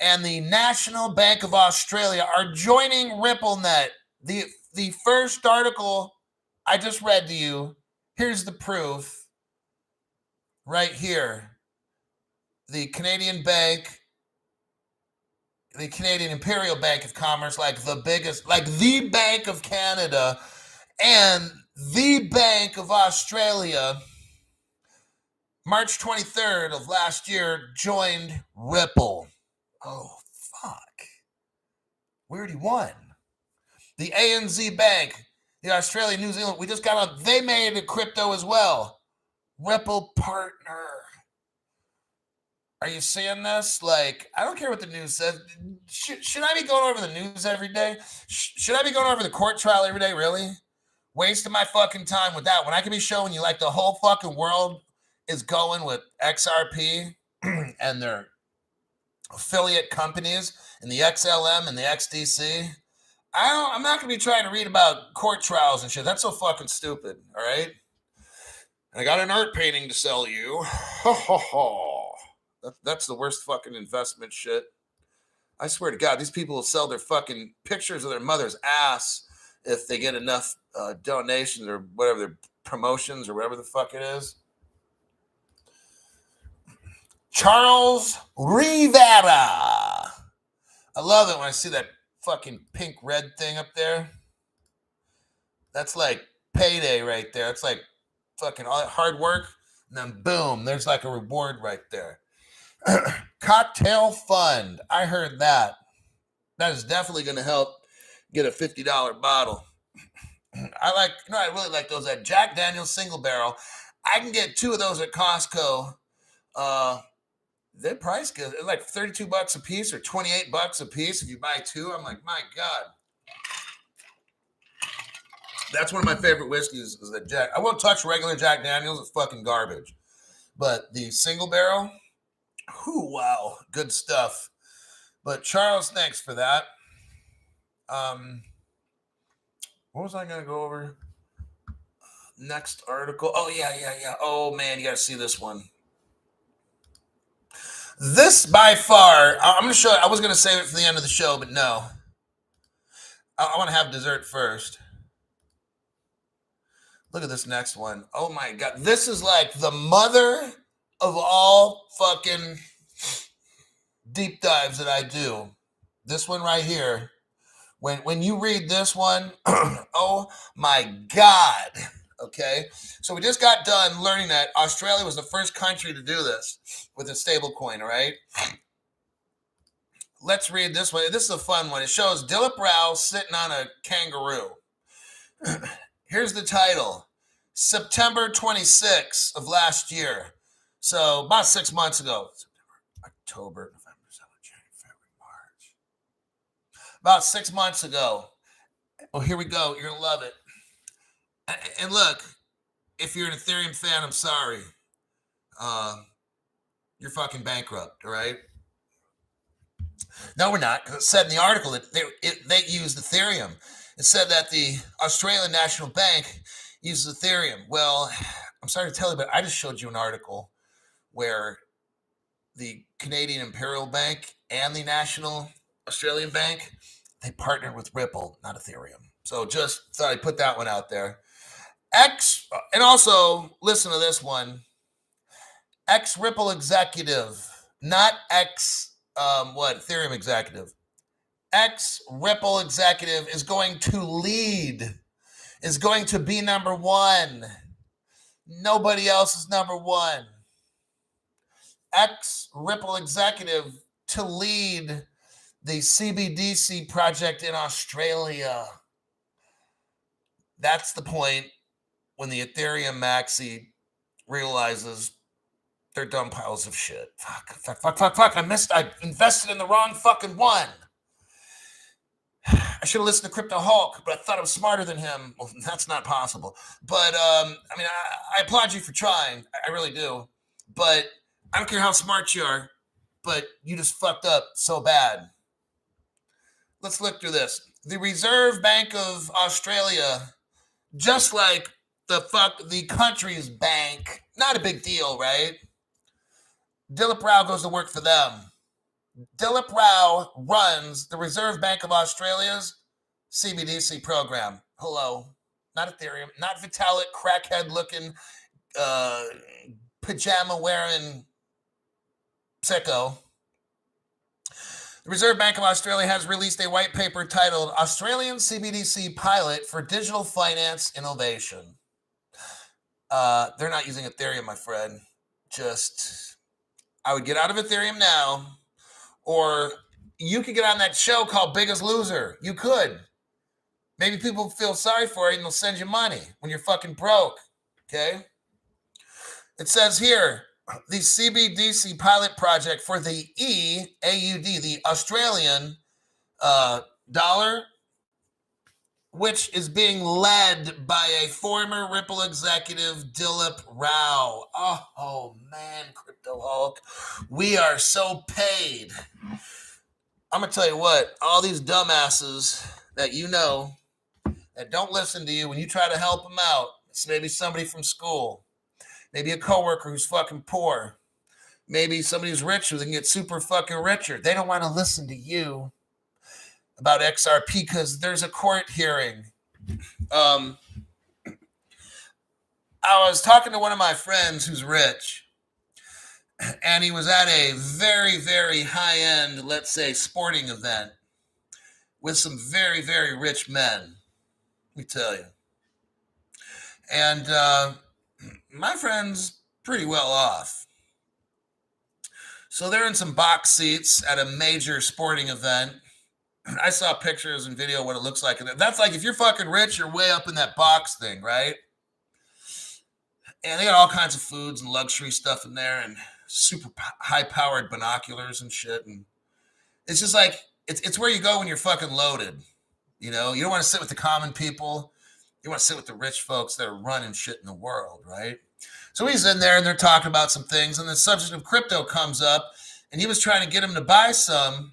and the National Bank of Australia are joining RippleNet. The first article I just read to you, here's the proof right here. The Canadian Bank, the Canadian Imperial Bank of Commerce, like the Bank of Canada and the Bank of Australia, March 23rd of last year, joined Ripple. Oh, fuck. We already won. The ANZ Bank, the Australia, New Zealand, they made a crypto as well. Ripple partner. Are you seeing this? Like, I don't care what the news says. Should I be going over the news every day? Should I be going over the court trial every day? Really? Wasting my fucking time with that when I can be showing you like the whole fucking world is going with XRP and their affiliate companies and the XLM and the XDC. I'm not going to be trying to read about court trials and shit. That's so fucking stupid, all right? And I got an art painting to sell you. That's the worst fucking investment shit. I swear to God, these people will sell their fucking pictures of their mother's ass if they get enough donations or whatever, their promotions or whatever the fuck it is. Charles Rivera. I love it when I see that fucking pink red thing up there. That's like payday right there. It's like fucking all that hard work, and then boom, there's like a reward right there. Cocktail fund. I heard that. That is definitely going to help get a $50 bottle. I really like those at Jack Daniel's single barrel. I can get 2 of those at Costco. They're price good. They're like $32 a piece or $28 a piece if you buy 2. I'm like, my God. That's one of my favorite whiskeys is that Jack. I won't touch regular Jack Daniel's. It's fucking garbage. But the single barrel, wow, good stuff. But Charles, thanks for that. What was I going to go over? Next article. Oh, yeah. Oh, man, you got to see this one. This by far, I'm going to show it. I was going to save it for the end of the show, but no. I want to have dessert first. Look at this next one. Oh, my God. This is like the mother of all fucking deep dives that I do. This one right here. When you read this one, oh my God. Okay. So we just got done learning that Australia was the first country to do this with a stablecoin, all right? Let's read this one. This is a fun one. It shows Dilip Rao sitting on a kangaroo. Here's the title. September 26th of last year. So about 6 months ago. October, November, December, January, February, March. About 6 months ago. Oh, here we go. You're going to love it. And look, if you're an Ethereum fan, I'm sorry. You're fucking bankrupt, all right? No, we're not. Because it said in the article that they used Ethereum. It said that the Australian National Bank uses Ethereum. Well, I'm sorry to tell you, but I just showed you an article where the Canadian Imperial Bank and the National Australian Bank, they partnered with Ripple, not Ethereum. So just thought I'd put that one out there. And also, listen to this one. Ex-Ripple executive, not Ethereum executive. Ex-Ripple executive is going to be number 1. Nobody else is number 1. Ex-Ripple executive to lead the CBDC project in Australia. That's the point when the Ethereum maxi realizes they're dumb piles of shit. Fuck. I invested in the wrong fucking one. I should have listened to Crypto Hulk, but I thought I was smarter than him. Well, that's not possible. But I mean, I applaud you for trying. I really do. But I don't care how smart you are, but you just fucked up so bad. Let's look through this. The Reserve Bank of Australia, just like the country's bank, not a big deal, right? Dilip Rao goes to work for them. Dilip Rao runs the Reserve Bank of Australia's CBDC program. Hello. Not Ethereum, not Vitalik, crackhead-looking, pajama-wearing sicko. The Reserve Bank of Australia has released a white paper titled Australian CBDC Pilot for Digital Finance Innovation. They're not using Ethereum, my friend. I would get out of Ethereum now, or you could get on that show called Biggest Loser. You could. Maybe people feel sorry for you and they'll send you money when you're fucking broke. Okay? It says here, the CBDC pilot project for the AUD, the Australian dollar, which is being led by a former Ripple executive, Dilip Rao. Oh man, Crypto Hulk, we are so paid. I'm going to tell you what, all these dumbasses that you know that don't listen to you when you try to help them out, it's maybe somebody from school, maybe a coworker who's fucking poor, maybe somebody who's rich who can get super fucking richer. They don't want to listen to you about XRP because there's a court hearing. I was talking to one of my friends who's rich, and he was at a very, very high-end, let's say, sporting event with some very, very rich men, let me tell you. And my friend's pretty well off. So they're in some box seats at a major sporting event. I saw pictures and video of what it looks like. And that's like, if you're fucking rich, you're way up in that box thing, right? And they got all kinds of foods and luxury stuff in there and super high-powered binoculars and shit. And it's just like, it's where you go when you're fucking loaded. You know, you don't want to sit with the common people. You want to sit with the rich folks that are running shit in the world, right? So he's in there and they're talking about some things. And the subject of crypto comes up. And he was trying to get him to buy some.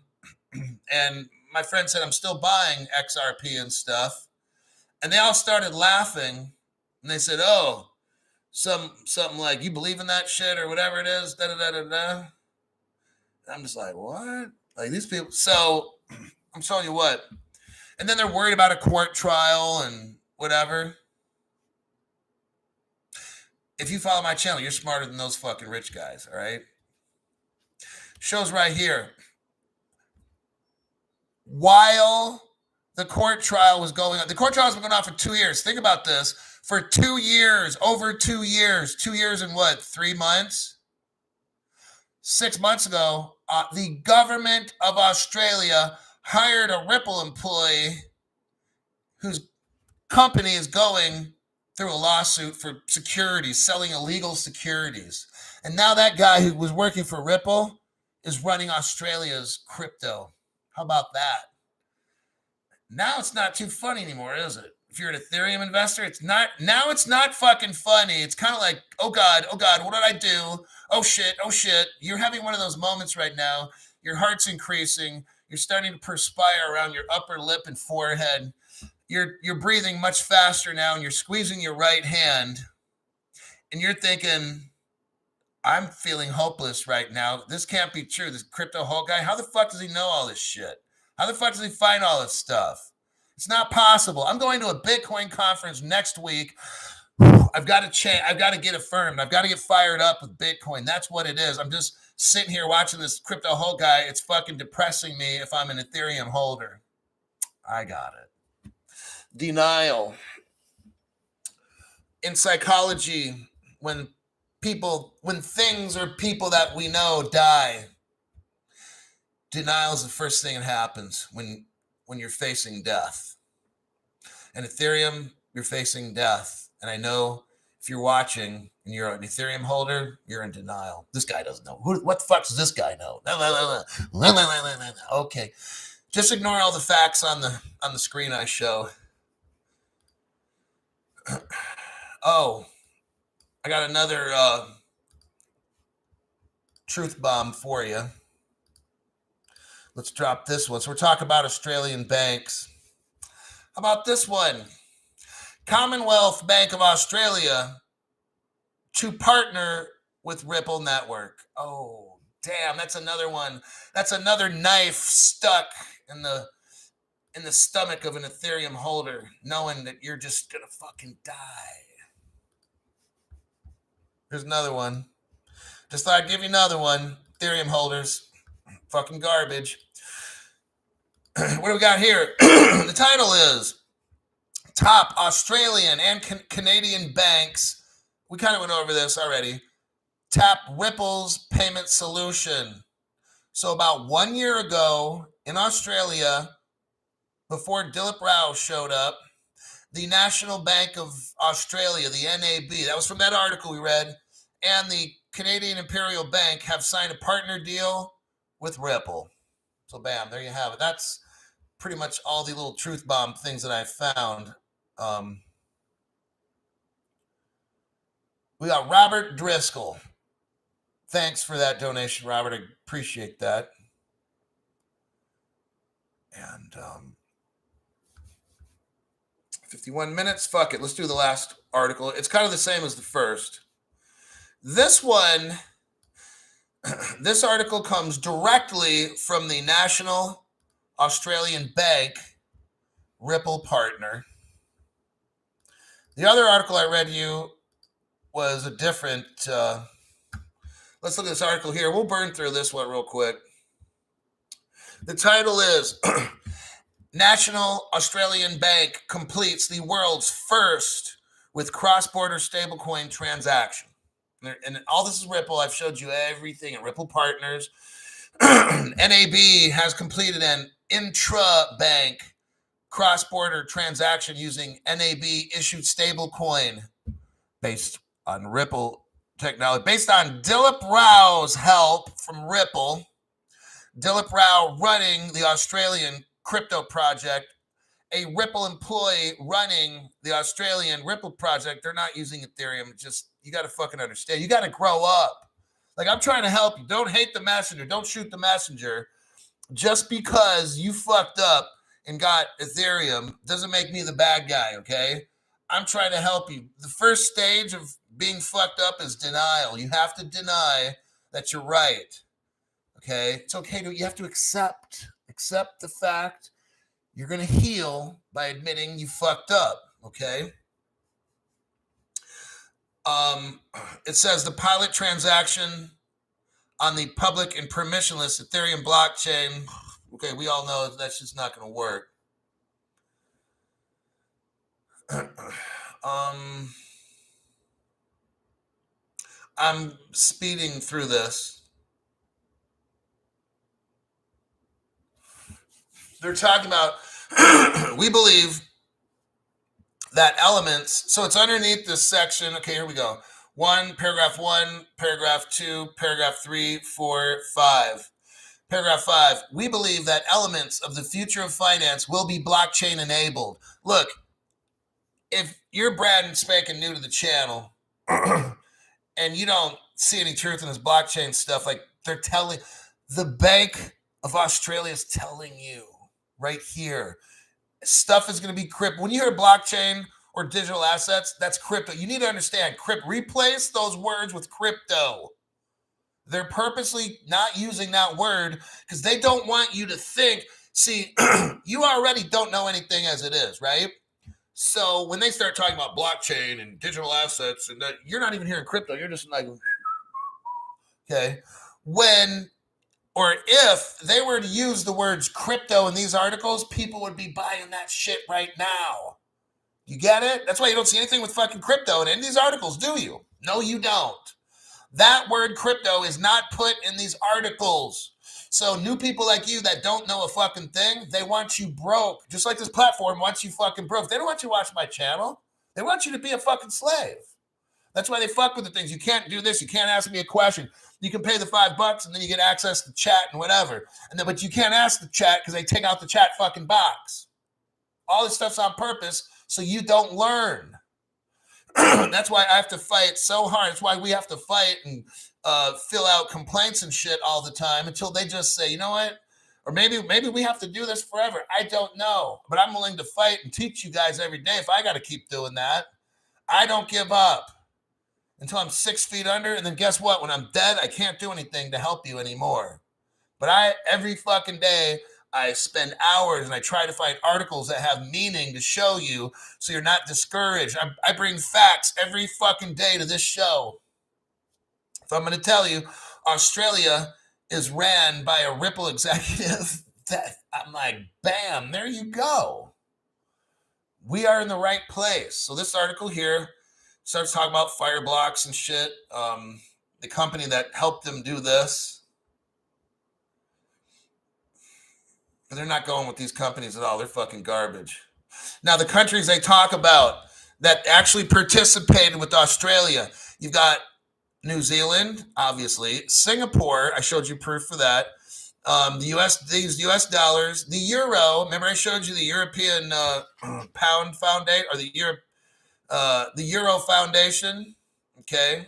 And my friend said, I'm still buying XRP and stuff. And they all started laughing. And they said, oh, something like, you believe in that shit or whatever it is? Da, da, da, da, da. And I'm just like, what? Like these people. So I'm telling you what. And then they're worried about a court trial and whatever. If you follow my channel, you're smarter than those fucking rich guys, all right? Shows right here. While the court trial was going on, the court trial has been going on for 2 years. Think about this. For 2 years, over 2 years, 2 years and what, 3 months? 6 months ago, the government of Australia hired a Ripple employee whose company is going through a lawsuit for securities, selling illegal securities. And now that guy who was working for Ripple is running Australia's crypto. How about that? Now it's not too funny anymore, is it? If you're an Ethereum investor, it's not fucking funny. It's kind of like, oh God, what did I do? Oh shit. You're having one of those moments right now. Your heart's increasing. You're starting to perspire around your upper lip and forehead. You're breathing much faster now, and you're squeezing your right hand. And you're thinking, I'm feeling hopeless right now. This can't be true. This Crypto Hulk guy, how the fuck does he know all this shit? How the fuck does he find all this stuff? It's not possible. I'm going to a Bitcoin conference next week. I've got to change. I've got to get affirmed. I've got to get fired up with Bitcoin. That's what it is. I'm just sitting here watching this Crypto Hulk guy. It's fucking depressing me if I'm an Ethereum holder. I got it. Denial. In psychology, when things or people that we know die, Denial is the first thing that happens when you're facing death. And Ethereum, you're facing death. And I know if you're watching and you're an Ethereum holder, you're in denial. This guy doesn't know. What the fuck does this guy know? Okay. Just ignore all the facts on the screen I show. Oh, I got another truth bomb for you. Let's drop this one. So we're talking about Australian banks. How about this one? Commonwealth Bank of Australia to partner with Ripple Network. Oh, damn, that's another one. That's another knife stuck in the stomach of an Ethereum holder, knowing that you're just gonna fucking die. Here's another one. Just thought I'd give you another one. Ethereum holders, fucking garbage. What do we got here? The title is Top Australian and Canadian Banks. We kind of went over this already. Tap Ripple's payment solution. So about 1 year ago in Australia, before Dilip Rao showed up, the National Bank of Australia, the NAB, that was from that article we read, and the Canadian Imperial Bank have signed a partner deal with Ripple. So bam, there you have it. That's pretty much all the little truth bomb things that I found. We got Robert Driscoll. Thanks for that donation, Robert. I appreciate that. And 51 minutes. Fuck it. Let's do the last article. It's kind of the same as the first. This one, this article comes directly from the National Australian Bank Ripple partner. The other article I read you was a different. Let's look at this article here. We'll burn through this one real quick. The title is National Australian Bank completes the world's first with cross-border stablecoin transaction. And all this is Ripple. I've showed you everything at Ripple Partners. NAB has completed an intrabank cross-border transaction using NAB-issued stablecoin based on Ripple technology, based on Dilip Rao's help from Ripple. Dilip Rao running the Australian crypto project, a Ripple employee running the Australian Ripple project. They're not using Ethereum. Just, you got to fucking understand. You got to grow up. Like, I'm trying to help you. Don't hate the messenger. Don't shoot the messenger. Just because you fucked up and got Ethereum doesn't make me the bad guy, okay? I'm trying to help you. The first stage of being fucked up is denial. You have to deny that you're right, okay? It's okay to, you have to accept the fact you're going to heal by admitting you fucked up, okay? It says the pilot transaction on the public and permissionless Ethereum blockchain. Okay, we all know that's just not going to work. I'm speeding through this. They're talking about, we believe that elements, so it's underneath this section. Okay, here we go. Paragraph 2, paragraph 3, 4, 5. Paragraph 5, we believe that elements of the future of finance will be blockchain enabled. Look, if you're brand and spanking new to the channel and you don't see any truth in this blockchain stuff, like they're telling, the Bank of Australia is telling you right here, stuff is going to be crypto. When you hear blockchain or digital assets, that's crypto. You need to understand, replace those words with crypto. They're purposely not using that word because they don't want you to think, see, you already don't know anything as it is, right? So when they start talking about blockchain and digital assets, and that, you're not even hearing crypto. You're just like, okay. When or if they were to use the words crypto in these articles, people would be buying that shit right now. You get it? That's why you don't see anything with fucking crypto in any of these articles, do you? No, you don't. That word crypto is not put in these articles. So new people like you that don't know a fucking thing, they want you broke. Just like this platform wants you fucking broke. They don't want you to watch my channel. They want you to be a fucking slave. That's why they fuck with the things. You can't do this. You can't ask me a question. You can pay the $5 and then you get access to chat and whatever. And then, but you can't ask the chat because they take out the chat fucking box. All this stuff's on purpose so you don't learn. That's why I have to fight so hard. That's why we have to fight and fill out complaints and shit all the time until they just say, you know what? Or maybe we have to do this forever. I don't know. But I'm willing to fight and teach you guys every day if I got to keep doing that. I don't give up until I'm 6 feet under. And then guess what? When I'm dead, I can't do anything to help you anymore. But every fucking day, I spend hours and I try to find articles that have meaning to show you so you're not discouraged. I bring facts every fucking day to this show. If I'm going to tell you, Australia is ran by a Ripple executive, I'm like, bam, there you go. We are in the right place. So this article here starts talking about fire blocks and shit. The company that helped them do this. But they're not going with these companies at all. They're fucking garbage. Now, the countries they talk about that actually participated with Australia, you've got New Zealand, obviously, Singapore. I showed you proof for that. These US dollars, the euro. Remember, I showed you the European pound foundation or the Euro Foundation. Okay.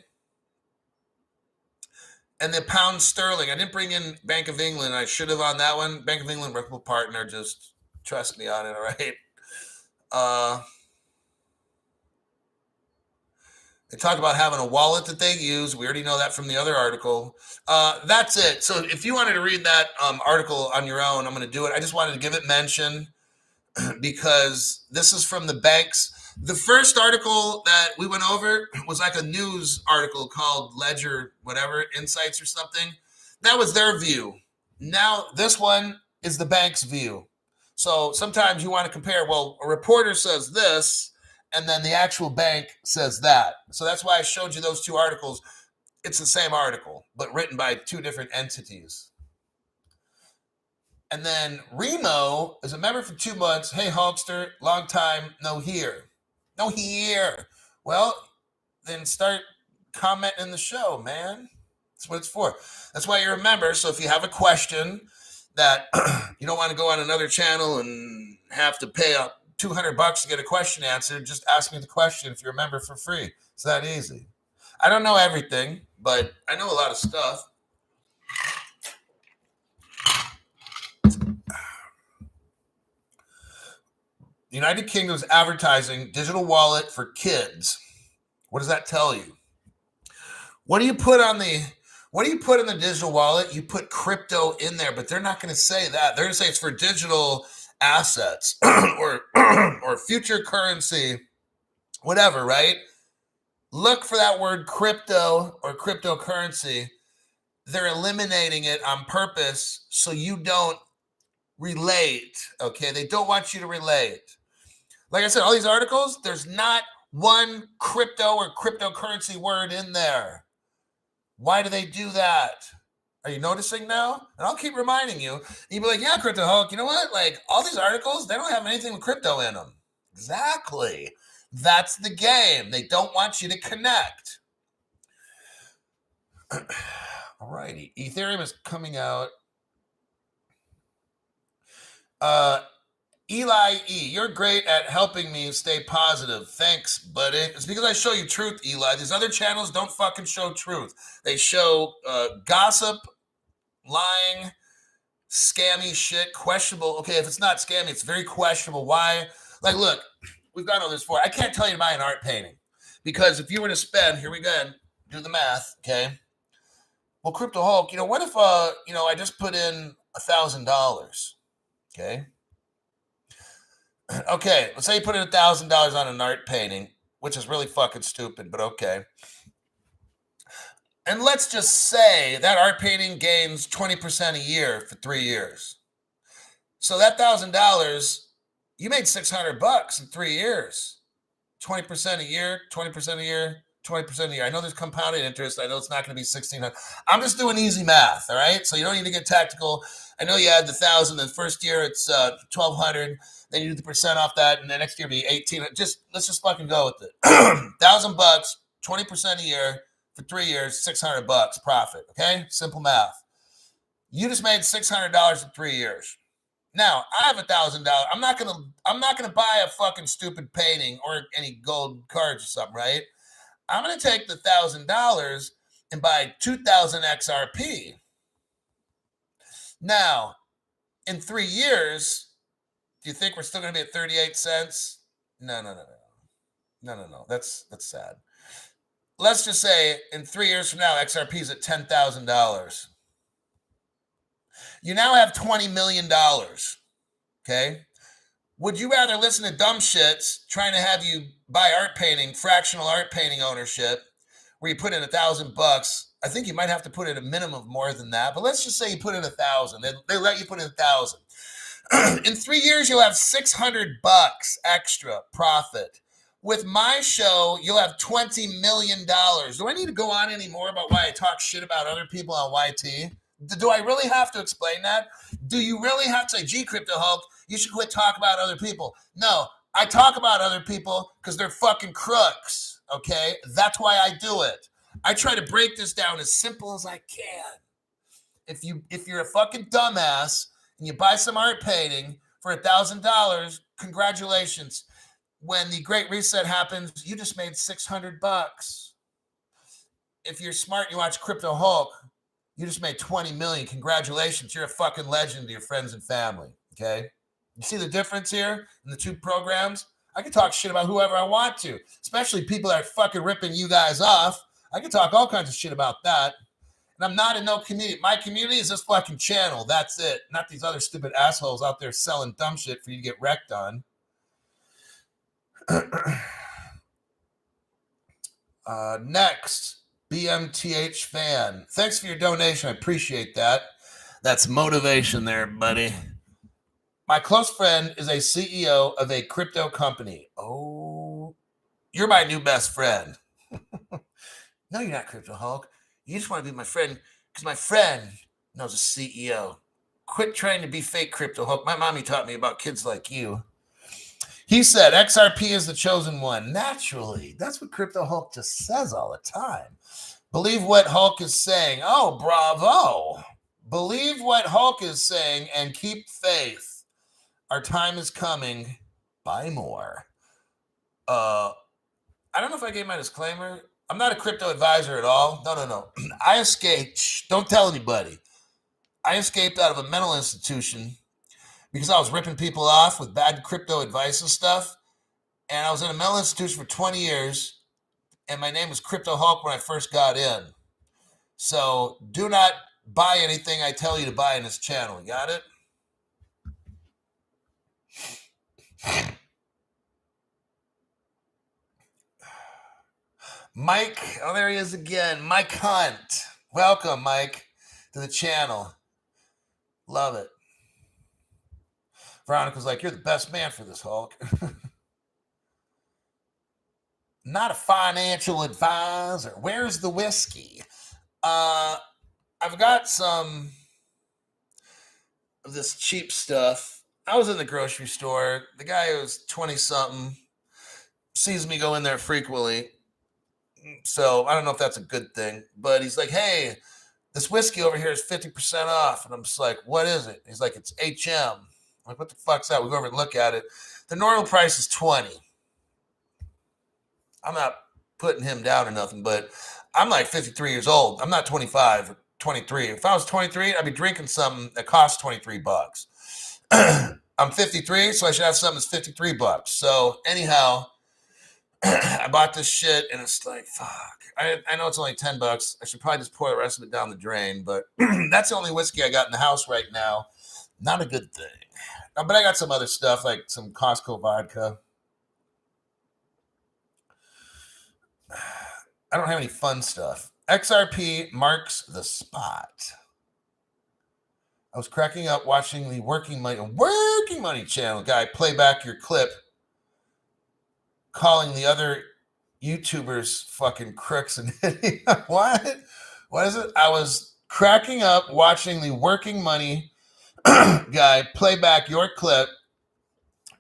And the pound sterling. I didn't bring in Bank of England. I should have on that one. Bank of England, Ripple partner. Just trust me on it, all right? They talk about having a wallet that they use. We already know that from the other article. That's it. So if you wanted to read that article on your own, I'm going to do it. I just wanted to give it mention because this is from the banks. The first article that we went over was like a news article called Ledger, whatever, Insights or something. That was their view. Now, this one is the bank's view. So sometimes you want to compare, well, a reporter says this, and then the actual bank says that. So that's why I showed you those two articles. It's the same article, but written by two different entities. And then Remo is a member for 2 months. Hey, Hulkster, long time, no here. No here. Well, then start commenting in the show, man. That's what it's for. That's why you're a member. So if you have a question that you don't want to go on another channel and have to pay $200 to get a question answered, just ask me the question if you're a member for free. It's that easy. I don't know everything, but I know a lot of stuff. The United Kingdom's advertising digital wallet for kids. What does that tell you? What do you put in the digital wallet? You put crypto in there, but they're not going to say that. They're going to say it's for digital assets or future currency, whatever, right? Look for that word crypto or cryptocurrency. They're eliminating it on purpose so you don't relate, okay? They don't want you to relate. Like I said, all these articles, there's not one crypto or cryptocurrency word in there. Why do they do that? Are you noticing now? And I'll keep reminding you. You'll be like, yeah, Crypto Hulk, you know what? Like, all these articles, they don't have anything with crypto in them. Exactly. That's the game. They don't want you to connect. All righty. Ethereum is coming out. Eli E, you're great at helping me stay positive. Thanks, buddy. It's because I show you truth, Eli. These other channels don't fucking show truth. They show gossip, lying, scammy shit, questionable. Okay, if it's not scammy, it's very questionable. Why? Like, look, we've gone over this before. I can't tell you to buy an art painting because if you were to spend, here we go, do the math, okay? Well, Crypto Hulk, what if, I just put in $1,000, okay? Okay, let's say you put in $1,000 on an art painting, which is really fucking stupid, but okay. And let's just say that art painting gains 20% a year for 3 years. So that $1,000, you made $600 in 3 years. 20% a year, 20% a year, 20% a year. I know there's compounded interest. I know it's not going to be 1,600. I'm just doing easy math, all right? So you don't need to get tactical. I know you add the 1,000. The first year it's 1,200. Then you do the percent off that, and the next year be 18. Let's just fucking go with it. $1,000, 20% a year for 3 years, $600 profit. Okay, simple math. You just made $600 in 3 years. Now I have $1,000. I'm not gonna buy a fucking stupid painting or any gold cards or something, right? I'm gonna take the $1,000 and buy 2,000 XRP. Now, in 3 years, do you think we're still gonna be at 38 cents? No. That's sad. Let's just say in 3 years from now, XRP is at $10,000. You now have $20 million. Okay. Would you rather listen to dumb shits trying to have you buy art painting, fractional art painting ownership, where you put in $1,000? I think you might have to put in a minimum of more than that, but let's just say you put in 1,000. They let you put in 1,000. In 3 years, you'll have $600 extra profit. With my show, you'll have $20 million. Do I need to go on anymore about why I talk shit about other people on YT? Do I really have to explain that? Do you really have to say, gee, Crypto Hulk, you should quit talking about other people? No, I talk about other people because they're fucking crooks, okay? That's why I do it. I try to break this down as simple as I can. If you're a fucking dumbass and you buy some art painting for $1,000, congratulations. When the Great Reset happens, you just made $600. If you're smart and you watch Crypto Hulk, you just made 20 million. Congratulations. You're a fucking legend to your friends and family. Okay. You see the difference here in the two programs? I can talk shit about whoever I want to, especially people that are fucking ripping you guys off. I can talk all kinds of shit about that. And I'm not in no community. My community is this fucking channel. That's it. Not these other stupid assholes out there selling dumb shit for you to get wrecked on. Next. BMTH fan. Thanks for your donation. I appreciate that. That's motivation there, buddy. My close friend is a CEO of a crypto company. Oh, you're my new best friend. No, you're not, Crypto Hulk. You just want to be my friend because my friend knows a CEO. Quit trying to be fake, Crypto Hulk. My mommy taught me about kids like you. He said XRP is the chosen one. Naturally. That's what Crypto Hulk just says all the time. Believe what Hulk is saying. Oh, bravo. Believe what Hulk is saying and keep faith. Our time is coming. Buy more. I don't know if I gave my disclaimer. I'm not a crypto advisor at all. No. I escaped. Don't tell anybody. I escaped out of a mental institution because I was ripping people off with bad crypto advice and stuff. And I was in a mental institution for 20 years. And my name was Crypto Hulk when I first got in. So do not buy anything I tell you to buy in this channel. You got it? Mike, oh, there he is again. Mike Hunt. Welcome, Mike, to the channel. Love it. Veronica's like, you're the best man for this, Hulk. Not a financial advisor. Where's the whiskey? I've got some of this cheap stuff. I was in the grocery store. The guy who's 20-something sees me go in there frequently. So I don't know if that's a good thing. But he's like, hey, this whiskey over here is 50% off. And I'm just like, what is it? He's like, it's HM. I'm like, what the fuck's that? We go over and look at it. The normal price is 20. I'm not putting him down or nothing, but I'm like 53 years old. I'm not 25 or 23. If I was 23, I'd be drinking something that costs $23. I'm 53, so I should have something that's $53. So anyhow, I bought this shit and it's like, fuck. I know it's only $10. I should probably just pour the rest of it down the drain, but that's the only whiskey I got in the house right now. Not a good thing. But I got some other stuff like some Costco vodka. I don't have any fun stuff. XRP marks the spot. I was cracking up watching the Working Money channel guy play back your clip calling the other YouTubers fucking crooks and what? What is it? I was cracking up watching the Working Money guy play back your clip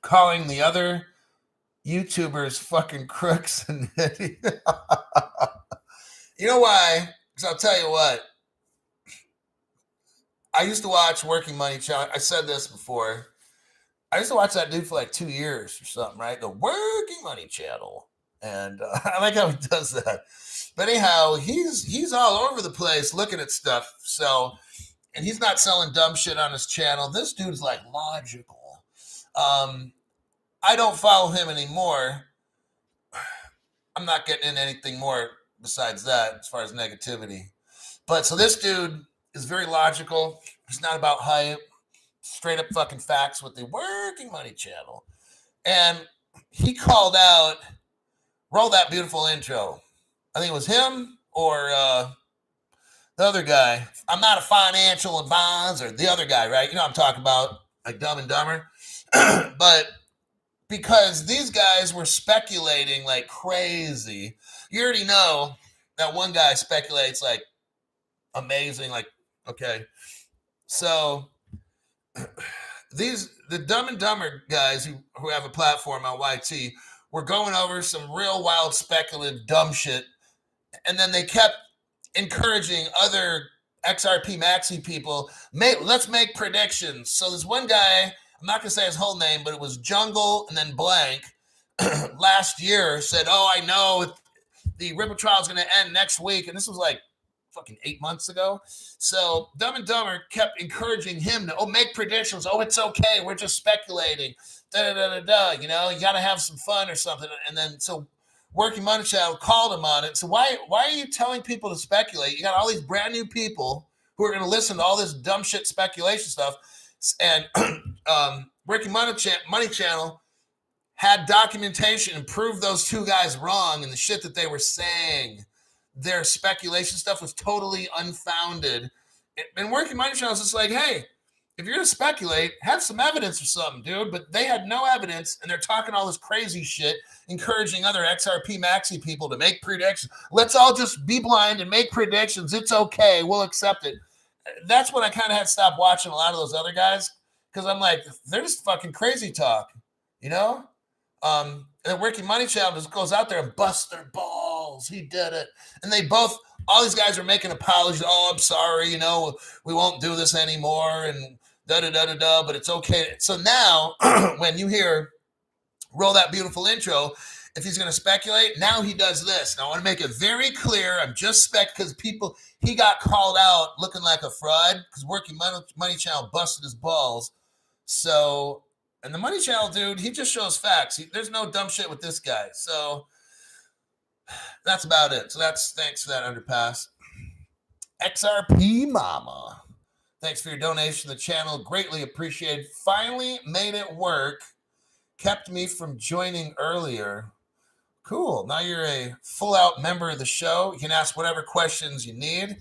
calling the other YouTubers fucking crooks and You know why? Because I'll tell you what. I used to watch Working Money Channel. I said this before. I used to watch that dude for like 2 years or something, right? The Working Money Channel. And I like how he does that. But anyhow, he's all over the place looking at stuff. So, and he's not selling dumb shit on his channel. This dude's like logical. I don't follow him anymore. I'm not getting into anything more besides that as far as negativity. But so this dude is very logical. He's not about hype. Straight up fucking facts with the Working Money Channel. And he called out, roll that beautiful intro. I think it was him or the other guy. I'm not a financial advisor. The other guy, right? You know what I'm talking about, like Dumb and Dumber. But because these guys were speculating like crazy. You already know that one guy speculates like amazing, like, okay. So the Dumb and Dumber guys who have a platform on YT were going over some real wild speculative dumb shit. And then they kept encouraging other XRP Maxi people, let's make predictions. So there's one guy, I'm not going to say his whole name, but it was Jungle and then blank, last year said, oh, I know the Ripple trial is going to end next week. And this was like fucking 8 months ago. So Dumb and Dumber kept encouraging him to, make predictions. Oh, it's okay. We're just speculating. You know, you got to have some fun or something. And then so Working Money Channel called him on it. So why are you telling people to speculate? You got all these brand new people who are going to listen to all this dumb shit speculation stuff. And Working Money Channel had documentation and proved those two guys wrong and the shit that they were saying. Their speculation stuff was totally unfounded. And Working Money Channel is just like, hey, if you're going to speculate, have some evidence or something, dude. But they had no evidence, and they're talking all this crazy shit, encouraging other XRP Maxi people to make predictions. Let's all just be blind and make predictions. It's okay. We'll accept it. That's when I kind of had to stop watching a lot of those other guys because I'm like, they're just fucking crazy talk, you know? And the Working Money Channel just goes out there and busts their balls. He did it. And they both, all these guys are making apologies. Oh, I'm sorry, you know, we won't do this anymore and da-da-da-da-da, but it's okay. So now when you hear roll that beautiful intro, if he's going to speculate, now he does this. Now I want to make it very clear. I'm just because he got called out looking like a fraud because Working Money Channel busted his balls. So, and the Money Channel dude, he just shows facts. There's no dumb shit with this guy. So that's about it. So thanks for that, Underpass. XRP Mama. Thanks for your donation to the channel. Greatly appreciated. Finally made it work. Kept me from joining earlier. Cool. Now you're a full-out member of the show. You can ask whatever questions you need.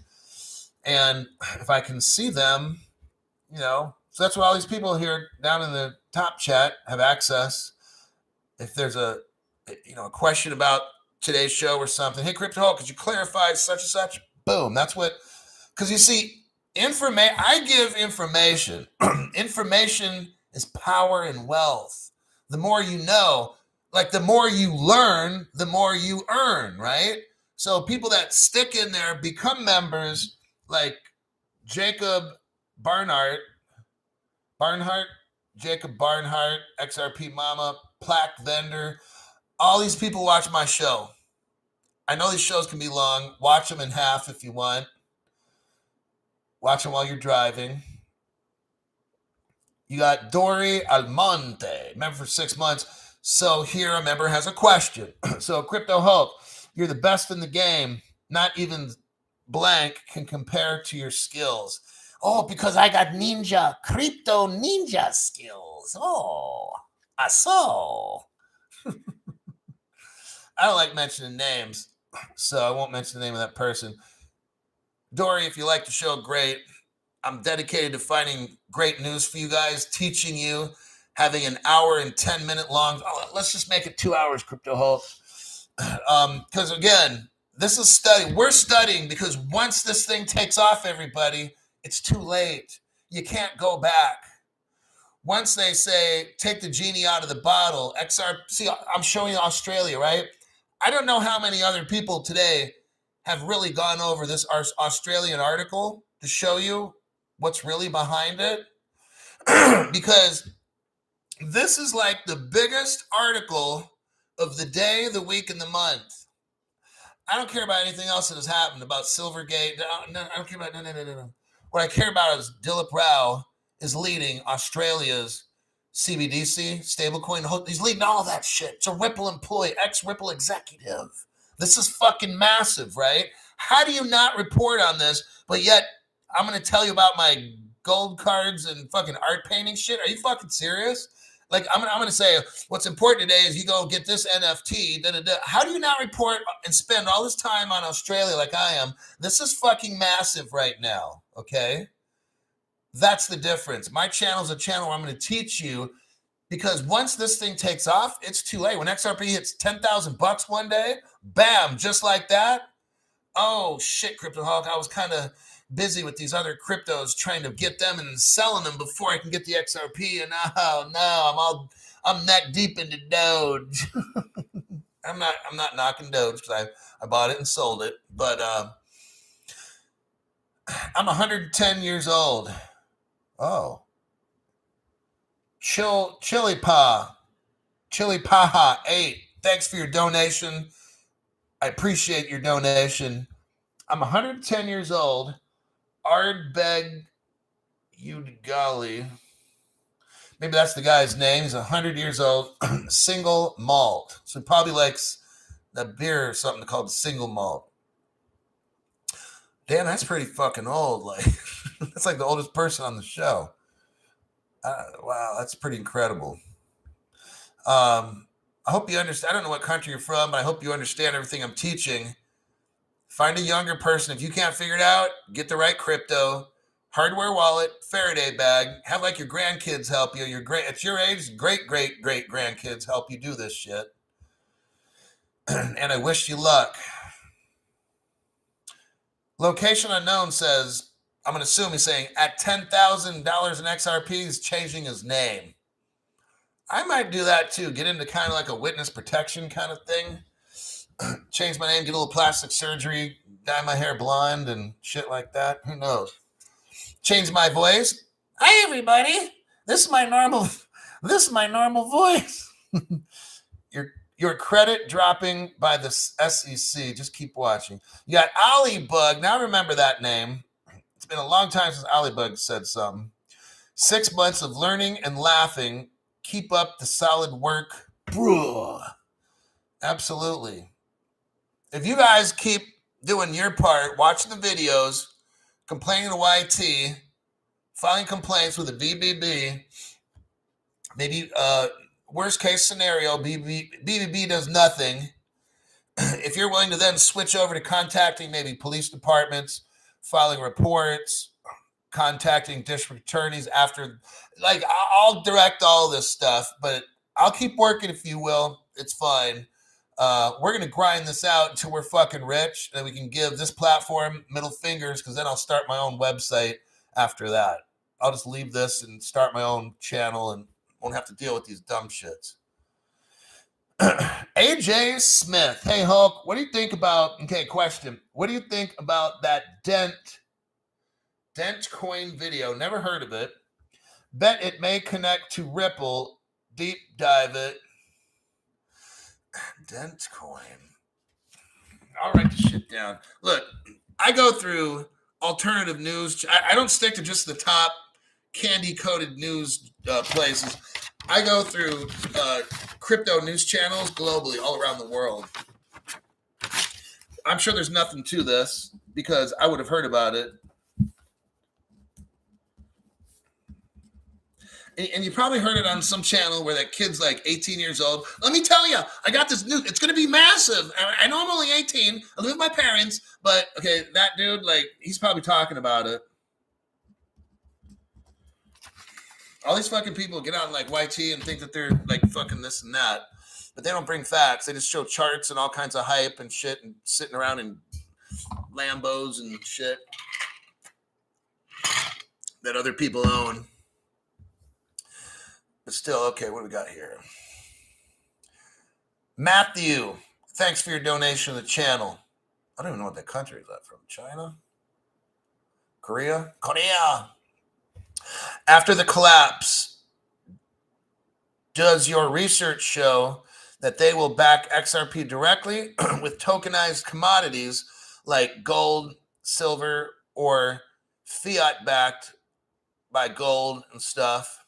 And if I can see them, you know, so that's why all these people here down in the top chat have access. If there's a question about today's show or something, hey, Crypto Hulk, could you clarify such and such? Boom. That's what, because you see, I give information. Information is power and wealth. The more you know, like the more you learn, the more you earn, right? So people that stick in there become members, like Jacob Barnhart, XRP Mama, Plaque Vendor. All these people watch my show. I know these shows can be long. Watch them in half if you want. Watch them while you're driving. You got Dory Almonte, member for 6 months. So here a member has a question. So Crypto Hulk, you're the best in the game. Not even blank can compare to your skills. Oh, because I got crypto ninja skills. Oh, I saw. I don't like mentioning names, so I won't mention the name of that person. Dory, if you like the show, great. I'm dedicated to finding great news for you guys, teaching you, having an hour and 10-minute long. Oh, let's just make it 2 hours, Crypto Hulk. Because again, this is study. We're studying because once this thing takes off, everybody, it's too late. You can't go back. Once they say take the genie out of the bottle, see, I'm showing you Australia, right? I don't know how many other people today have really gone over this Australian article to show you what's really behind it. Because this is like the biggest article of the day, the week, and the month. I don't care about anything else that has happened about Silvergate. No, I don't care about no. What I care about is Dilip Rao is leading Australia's CBDC, stablecoin. He's leading all that shit. It's a Ripple employee, ex-Ripple executive. This is fucking massive, right? How do you not report on this? But yet, I'm going to tell you about my gold cards and fucking art painting shit. Are you fucking serious? Like, I'm gonna say what's important today is you go get this NFT. How do you not report and spend all this time on Australia like I am? This is fucking massive right now, okay? That's the difference. My channel is a channel where I'm going to teach you, because once this thing takes off, it's too late. When XRP hits $10,000 one day, bam, just like that. Oh, shit, CryptoHawk, I was kind of busy with these other cryptos trying to get them and selling them before I can get the XRP. And I'm neck deep into Doge. I'm not knocking Doge because I bought it and sold it. But I'm 110 years old. Oh. Chili Paha 8. Thanks for your donation. I appreciate your donation. I'm 110 years old. Ardbeg Udgali. Maybe that's the guy's name. He's 100 years old. Single malt. So he probably likes that beer or something called single malt. Damn, that's pretty fucking old. Like, that's like the oldest person on the show. Wow, that's pretty incredible. I hope you understand. I don't know what country you're from, but I hope you understand everything I'm teaching. Find a younger person. If you can't figure it out, get the right crypto, hardware wallet, Faraday bag. Have like your grandkids help you. At your age, great grandkids help you do this shit. And I wish you luck. Location unknown says, I'm going to assume he's saying at $10,000 in XRP, he's changing his name. I might do that too. Get into kind of like a witness protection kind of thing. Change my name, get a little plastic surgery, dye my hair blonde and shit like that. Who knows? Change my voice. Hi, everybody. This is my normal voice. Your credit dropping by the SEC. Just keep watching. You got Alibug. Now remember that name. It's been a long time since Alibug said something. 6 months of learning and laughing. Keep up the solid work. Bruh. Absolutely. If you guys keep doing your part, watching the videos, complaining to YT, filing complaints with the BBB, maybe worst case scenario, BBB does nothing. If you're willing to then switch over to contacting maybe police departments, filing reports, contacting district attorneys after, like, I'll direct all this stuff, but I'll keep working if you will. It's fine. We're going to grind this out until we're fucking rich, and we can give this platform middle fingers, because then I'll start my own website after that. I'll just leave this and start my own channel and won't have to deal with these dumb shits. AJ Smith. Hey, Hulk, what do you think about, okay, question. What do you think about that Dent coin video? Never heard of it. Bet it may connect to Ripple. Deep dive it. Dent coin. I'll write the shit down. Look, I go through alternative news. I don't stick to just the top candy-coated news places. I go through crypto news channels globally, all around the world. I'm sure there's nothing to this because I would have heard about it. And you probably heard it on some channel where that kid's like 18 years old. Let me tell you, I got this news. It's going to be massive. I know I'm only 18. I live with my parents. But, okay, that dude, like, he's probably talking about it. All these fucking people get on, like, YT and think that they're, like, fucking this and that. but they don't bring facts. They just show charts and all kinds of hype and shit and sitting around in Lambos and shit that other people own. But still, okay, what do we got here? Matthew, thanks for your donation to the channel. I don't even know what that country is that from. China? Korea? Korea! After the collapse, does your research show that they will back XRP directly with tokenized commodities like gold, silver, or fiat backed by gold and stuff?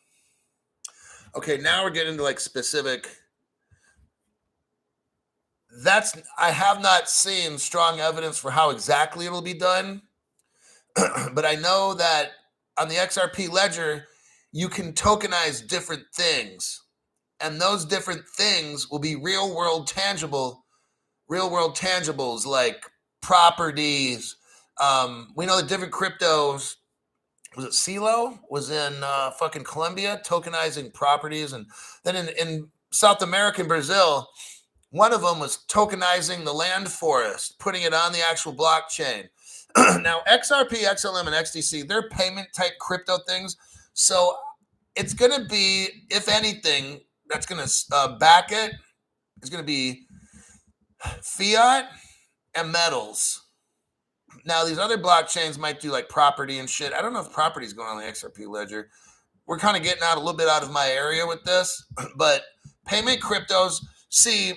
Okay, now we're getting into like specific. I have not seen strong evidence for how exactly it'll be done, but I know that on the XRP ledger, you can tokenize different things, and those different things will be real world tangibles like properties. We know that different cryptos. Was it CeeLo? Was in fucking Colombia tokenizing properties, and then in South America and Brazil. One of them was tokenizing the land forest, putting it on the actual blockchain. Now, XRP, XLM, and XDC, they're payment type crypto things. So it's going to be, if anything, that's going to back it, is going to be fiat and metals. Now, these other blockchains might do like property and shit. I don't know if property is going on the XRP ledger. We're kind of getting out a little bit out of my area with this, but payment cryptos, see,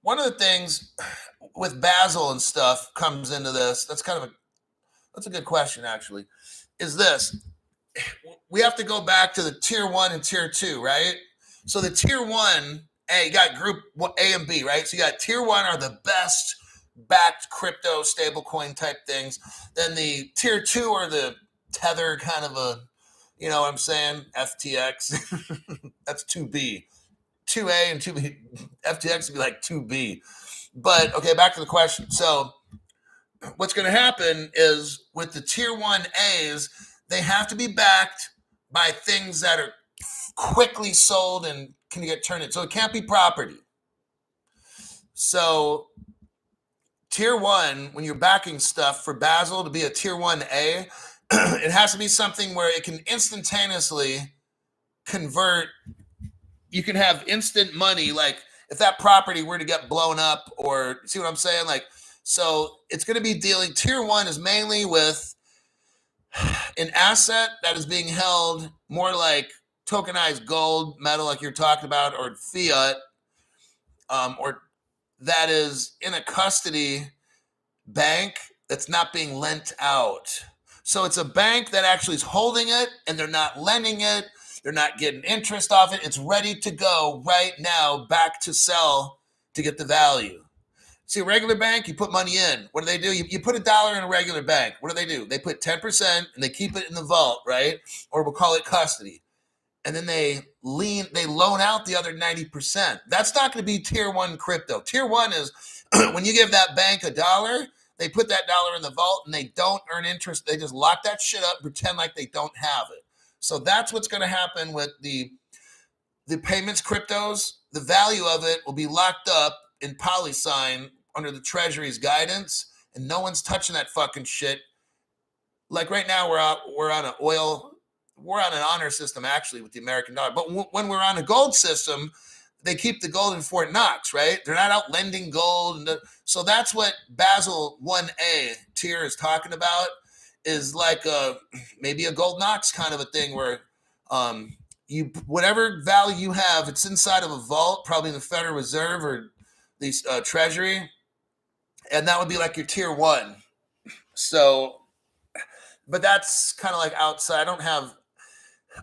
one of the things with Basel and stuff comes into this. That's a good question, actually. Is this? We have to go back to the tier 1 and tier 2, right? So the tier 1, you got group A and B, right? So you got tier 1 are the best backed crypto stablecoin type things. Then the tier 2 are the tether kind of a, you know what I'm saying? FTX. That's 2B. 2A and 2B, FTX would be like 2B. But okay, back to the question. So what's going to happen is with the tier 1As, they have to be backed by things that are quickly sold and can get turned in. So it can't be property. So tier 1, when you're backing stuff for Basel to be a tier 1A, it has to be something where it can instantaneously convert. You can have instant money, like if that property were to get blown up, or see what I'm saying? Like, so it's going to be dealing. Tier 1 is mainly with an asset that is being held more like tokenized gold, metal, like you're talking about, or fiat, or that is in a custody bank that's not being lent out. So it's a bank that actually is holding it, and they're not lending it. They're not getting interest off it. It's ready to go right now, back to sell to get the value. See, a regular bank, you put money in. What do? You put $1 in a regular bank. What do? They put 10% and they keep it in the vault, right? Or we'll call it custody. And then they loan out the other 90%. That's not going to be tier 1 crypto. Tier 1 is when you give that bank $1, they put that dollar in the vault and they don't earn interest. They just lock that shit up, pretend like they don't have it. So that's what's going to happen with the payments cryptos. The value of it will be locked up in PolySign under the Treasury's guidance, and no one's touching that fucking shit. Like right now, we're on an honor system actually with the American dollar. But when we're on a gold system, they keep the gold in Fort Knox, right? They're not out lending gold, so that's what Basel 1A tier is talking about. Is like maybe a gold Knox kind of a thing where you whatever value you have, it's inside of a vault, probably in the Federal Reserve or the Treasury, and that would be like your tier 1. So, but that's kind of like outside. I don't have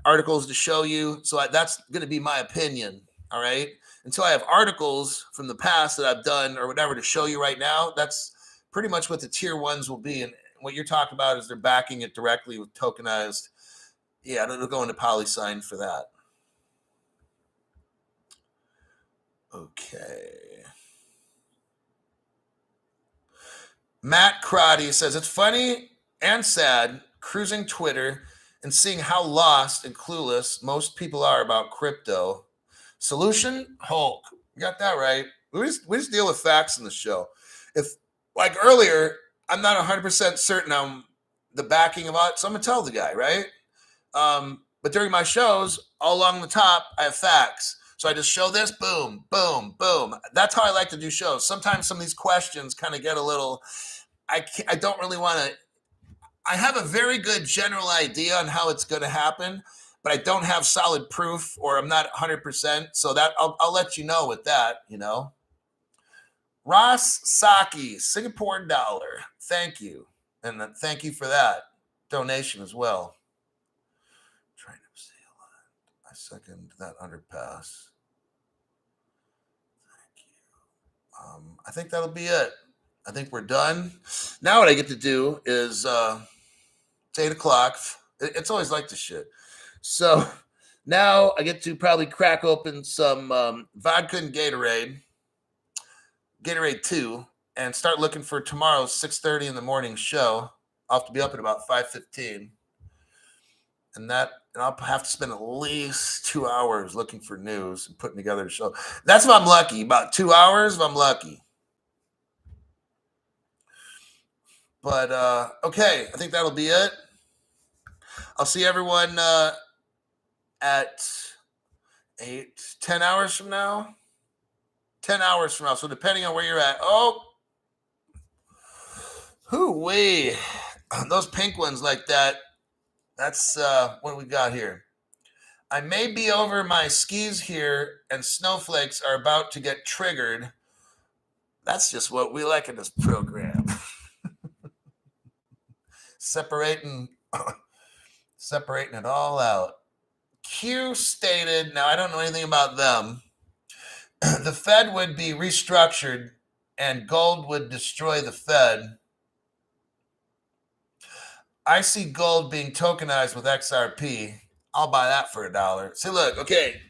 articles to show you, so that's going to be my opinion. All right, until I have articles from the past that I've done or whatever to show you right now, that's pretty much what the tier 1s will be. And what you're talking about is they're backing it directly with tokenized. Yeah, it'll go into PolySign for that. Okay. Matt Crotty says, it's funny and sad cruising Twitter and seeing how lost and clueless most people are about crypto. Solution, Hulk. You got that right. We just deal with facts in the show. If, like earlier, I'm not 100% certain on the backing of it, so I'm going to tell the guy, right? But during my shows, all along the top, I have facts. So I just show this, boom, boom, boom. That's how I like to do shows. Sometimes some of these questions kind of get a little, I don't really want to, I have a very good general idea on how it's going to happen, but I don't have solid proof, or I'm not 100%. So that I'll let you know with that, you know. Ross Saki, Singapore dollar. Thank you. And thank you for that donation as well. Trying to see a lot. I second that underpass. Thank you. I think that'll be it. I think we're done. Now what I get to do is it's 8 o'clock. It's always like this shit. So now I get to probably crack open some vodka and Gatorade 2, and start looking for tomorrow's 6:30 in the morning show. I'll have to be up at about 5:15. And I'll have to spend at least 2 hours looking for news and putting together a show. That's if I'm lucky. About 2 hours if I'm lucky. But, okay, I think that'll be it. I'll see everyone at 10 hours from now. 10 hours from now. So depending on where you're at. Oh, hoo-wee. Those pink ones like that. That's what we got here. I may be over my skis here, and snowflakes are about to get triggered. That's just what we like in this program. Separating it all out. Q stated, now I don't know anything about them, the Fed would be restructured and gold would destroy the Fed. I see gold being tokenized with XRP. I'll buy that for $1. See, look, okay,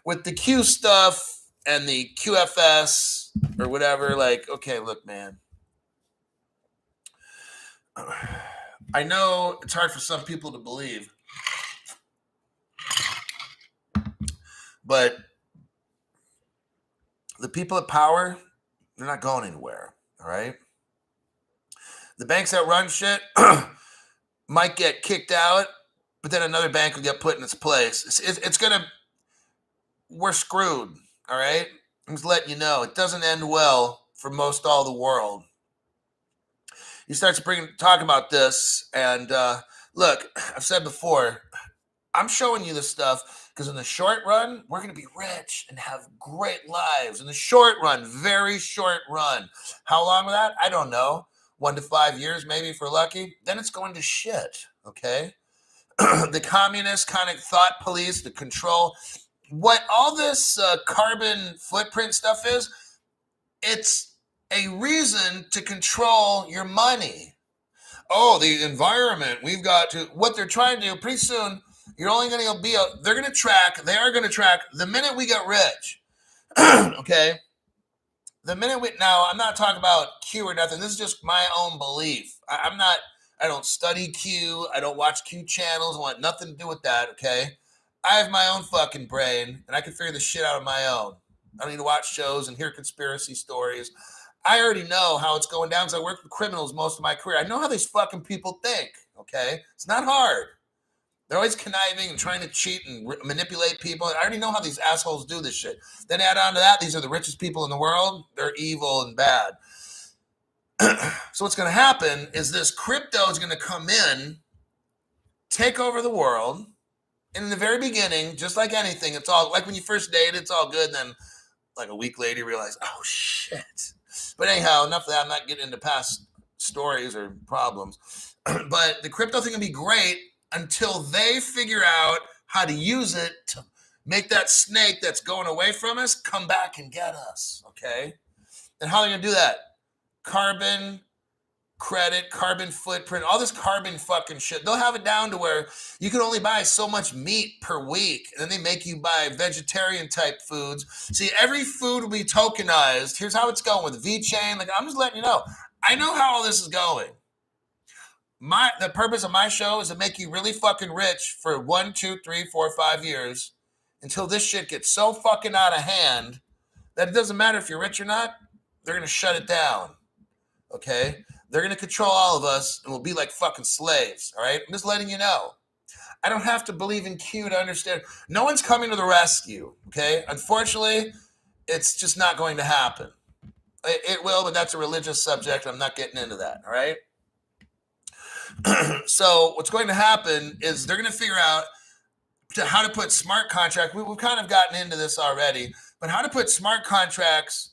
with the Q stuff and the QFS or whatever, like, okay, look, man. I know it's hard for some people to believe, but the people at power, they're not going anywhere, all right? The banks that run shit might get kicked out, but then another bank will get put in its place. It's going to, we're screwed, all right? I'm just letting you know, it doesn't end well for most all the world. You start talking about this, and look, I've said before, I'm showing you this stuff because in the short run, we're going to be rich and have great lives. In the short run, very short run. How long with that? I don't know. 1 to 5 years, maybe, if we're lucky. Then it's going to shit, okay? The communist kind of thought police, the control. What all this carbon footprint stuff is, it's a reason to control your money. Oh, the environment, we've got to, what they're trying to do, pretty soon, you're only going to be, they are going to track the minute we get rich, okay? The minute now, I'm not talking about Q or nothing. This is just my own belief. I don't study Q. I don't watch Q channels. I want nothing to do with that, okay? I have my own fucking brain, and I can figure this shit out on my own. I don't need to watch shows and hear conspiracy stories. I already know how it's going down because I worked with criminals most of my career. I know how these fucking people think, okay? It's not hard. They're always conniving and trying to cheat and manipulate people. I already know how these assholes do this shit. Then add on to that, these are the richest people in the world. They're evil and bad. So what's going to happen is this crypto is going to come in, take over the world. And in the very beginning, just like anything, it's all like when you first date, it's all good. Then like a week later, you realize, oh, shit. But anyhow, enough of that. I'm not getting into past stories or problems. But the crypto thing will be great until they figure out how to use it to make that snake that's going away from us come back and get us, okay? And how are they going to do that? Carbon credit, carbon footprint, all this carbon fucking shit. They'll have it down to where you can only buy so much meat per week, and then they make you buy vegetarian type foods. See, every food will be tokenized. Here's how it's going with VeChain. Like, I'm just letting you know. I know how all this is going. The purpose of my show is to make you really fucking rich for 1, 2, 3, 4, 5 years, until this shit gets so fucking out of hand that it doesn't matter if you're rich or not. They're going to shut it down. Okay? They're going to control all of us and we'll be like fucking slaves. All right? I'm just letting you know. I don't have to believe in Q to understand. No one's coming to the rescue. Okay? Unfortunately, it's just not going to happen. It will, but that's a religious subject. I'm not getting into that. All right? So what's going to happen is they're going to figure out how to put smart contracts. We've kind of gotten into this already, but how to put smart contracts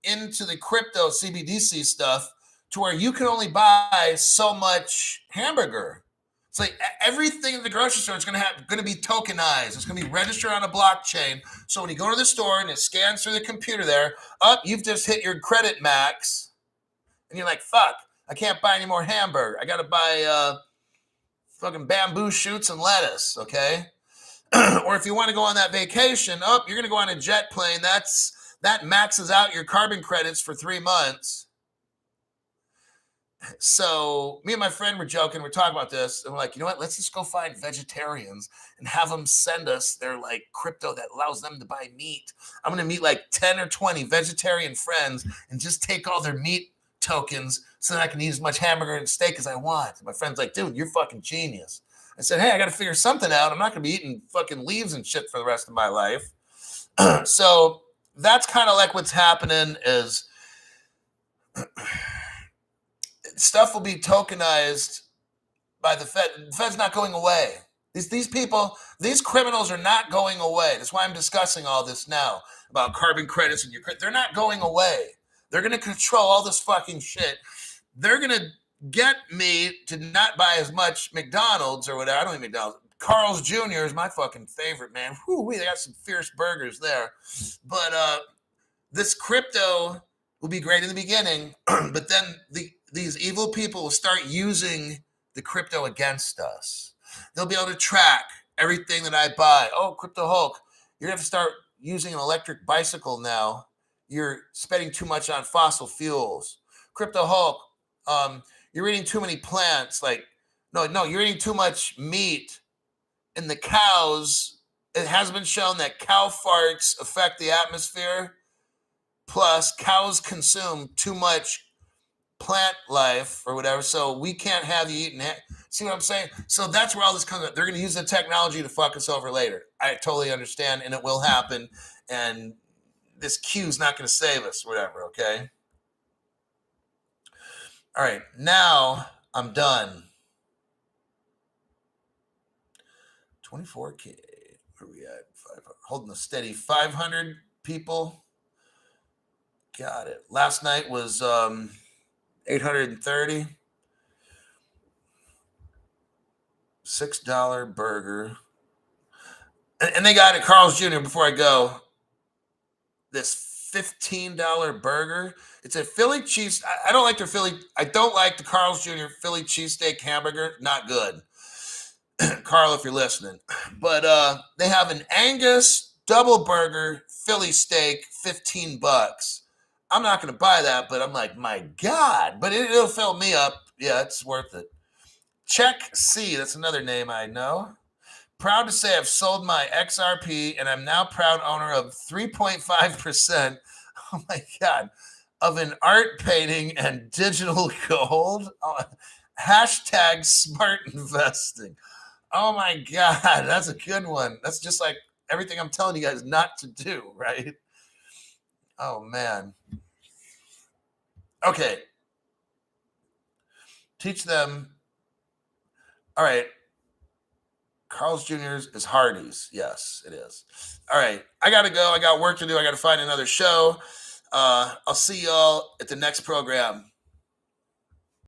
into the crypto CBDC stuff to where you can only buy so much hamburger. It's like everything in the grocery store is going to be tokenized. It's going to be registered on a blockchain. So when you go to the store and it scans through the computer there, you've just hit your credit max, and you're like, fuck, I can't buy any more hamburger. I got to buy fucking bamboo shoots and lettuce, okay? Or if you want to go on that vacation, you're going to go on a jet plane. That maxes out your carbon credits for 3 months. So me and my friend were joking. We're talking about this. And we're like, you know what? Let's just go find vegetarians and have them send us their like crypto that allows them to buy meat. I'm going to meet like 10 or 20 vegetarian friends and just take all their meat tokens so that I can eat as much hamburger and steak as I want. My friend's like, dude, you're fucking genius. I said, hey, I got to figure something out. I'm not going to be eating fucking leaves and shit for the rest of my life. So that's kind of like what's happening is stuff will be tokenized by the Fed. The Fed's not going away. These people, these criminals are not going away. That's why I'm discussing all this now about carbon credits and they're not going away. They're going to control all this fucking shit. They're going to get me to not buy as much McDonald's or whatever. I don't eat McDonald's. Carl's Jr. is my fucking favorite, man. Whoo, they got some fierce burgers there. But this crypto will be great in the beginning, but then these evil people will start using the crypto against us. They'll be able to track everything that I buy. Oh, Crypto Hulk, you're going to have to start using an electric bicycle now. You're spending too much on fossil fuels. Crypto Hulk, you're eating too many plants. Like, no, you're eating too much meat. And the cows, it has been shown that cow farts affect the atmosphere. Plus, cows consume too much plant life or whatever, so we can't have you eating. See what I'm saying? So that's where all this comes up. They're going to use the technology to fuck us over later. I totally understand, and it will happen. And this Q's not going to save us, whatever. Okay. All right. Now I'm done. 24K. Where are we at? 500. Holding a steady 500 people. Got it. Last night was 830. $6 burger. And they got at Carl's Jr. before I go. This $15 burger. It's a Philly cheese. I don't like their Philly. I don't like the Carl's Jr. Philly cheesesteak hamburger. Not good. Carl, if you're listening. But they have an Angus double burger Philly steak, $15. I'm not going to buy that, but I'm like, my God. But it'll fill me up. Yeah, it's worth it. Check C. That's another name I know. Proud to say I've sold my XRP, and I'm now proud owner of 3.5%. Oh, my God. Of an art painting and digital gold. Oh, hashtag smart investing. Oh, my God. That's a good one. That's just like everything I'm telling you guys not to do, right? Oh, man. Okay. Teach them. All right. Carl's Jr.'s is Hardee's. Yes, it is. All right. I got to go. I got work to do. I got to find another show. I'll see y'all at the next program.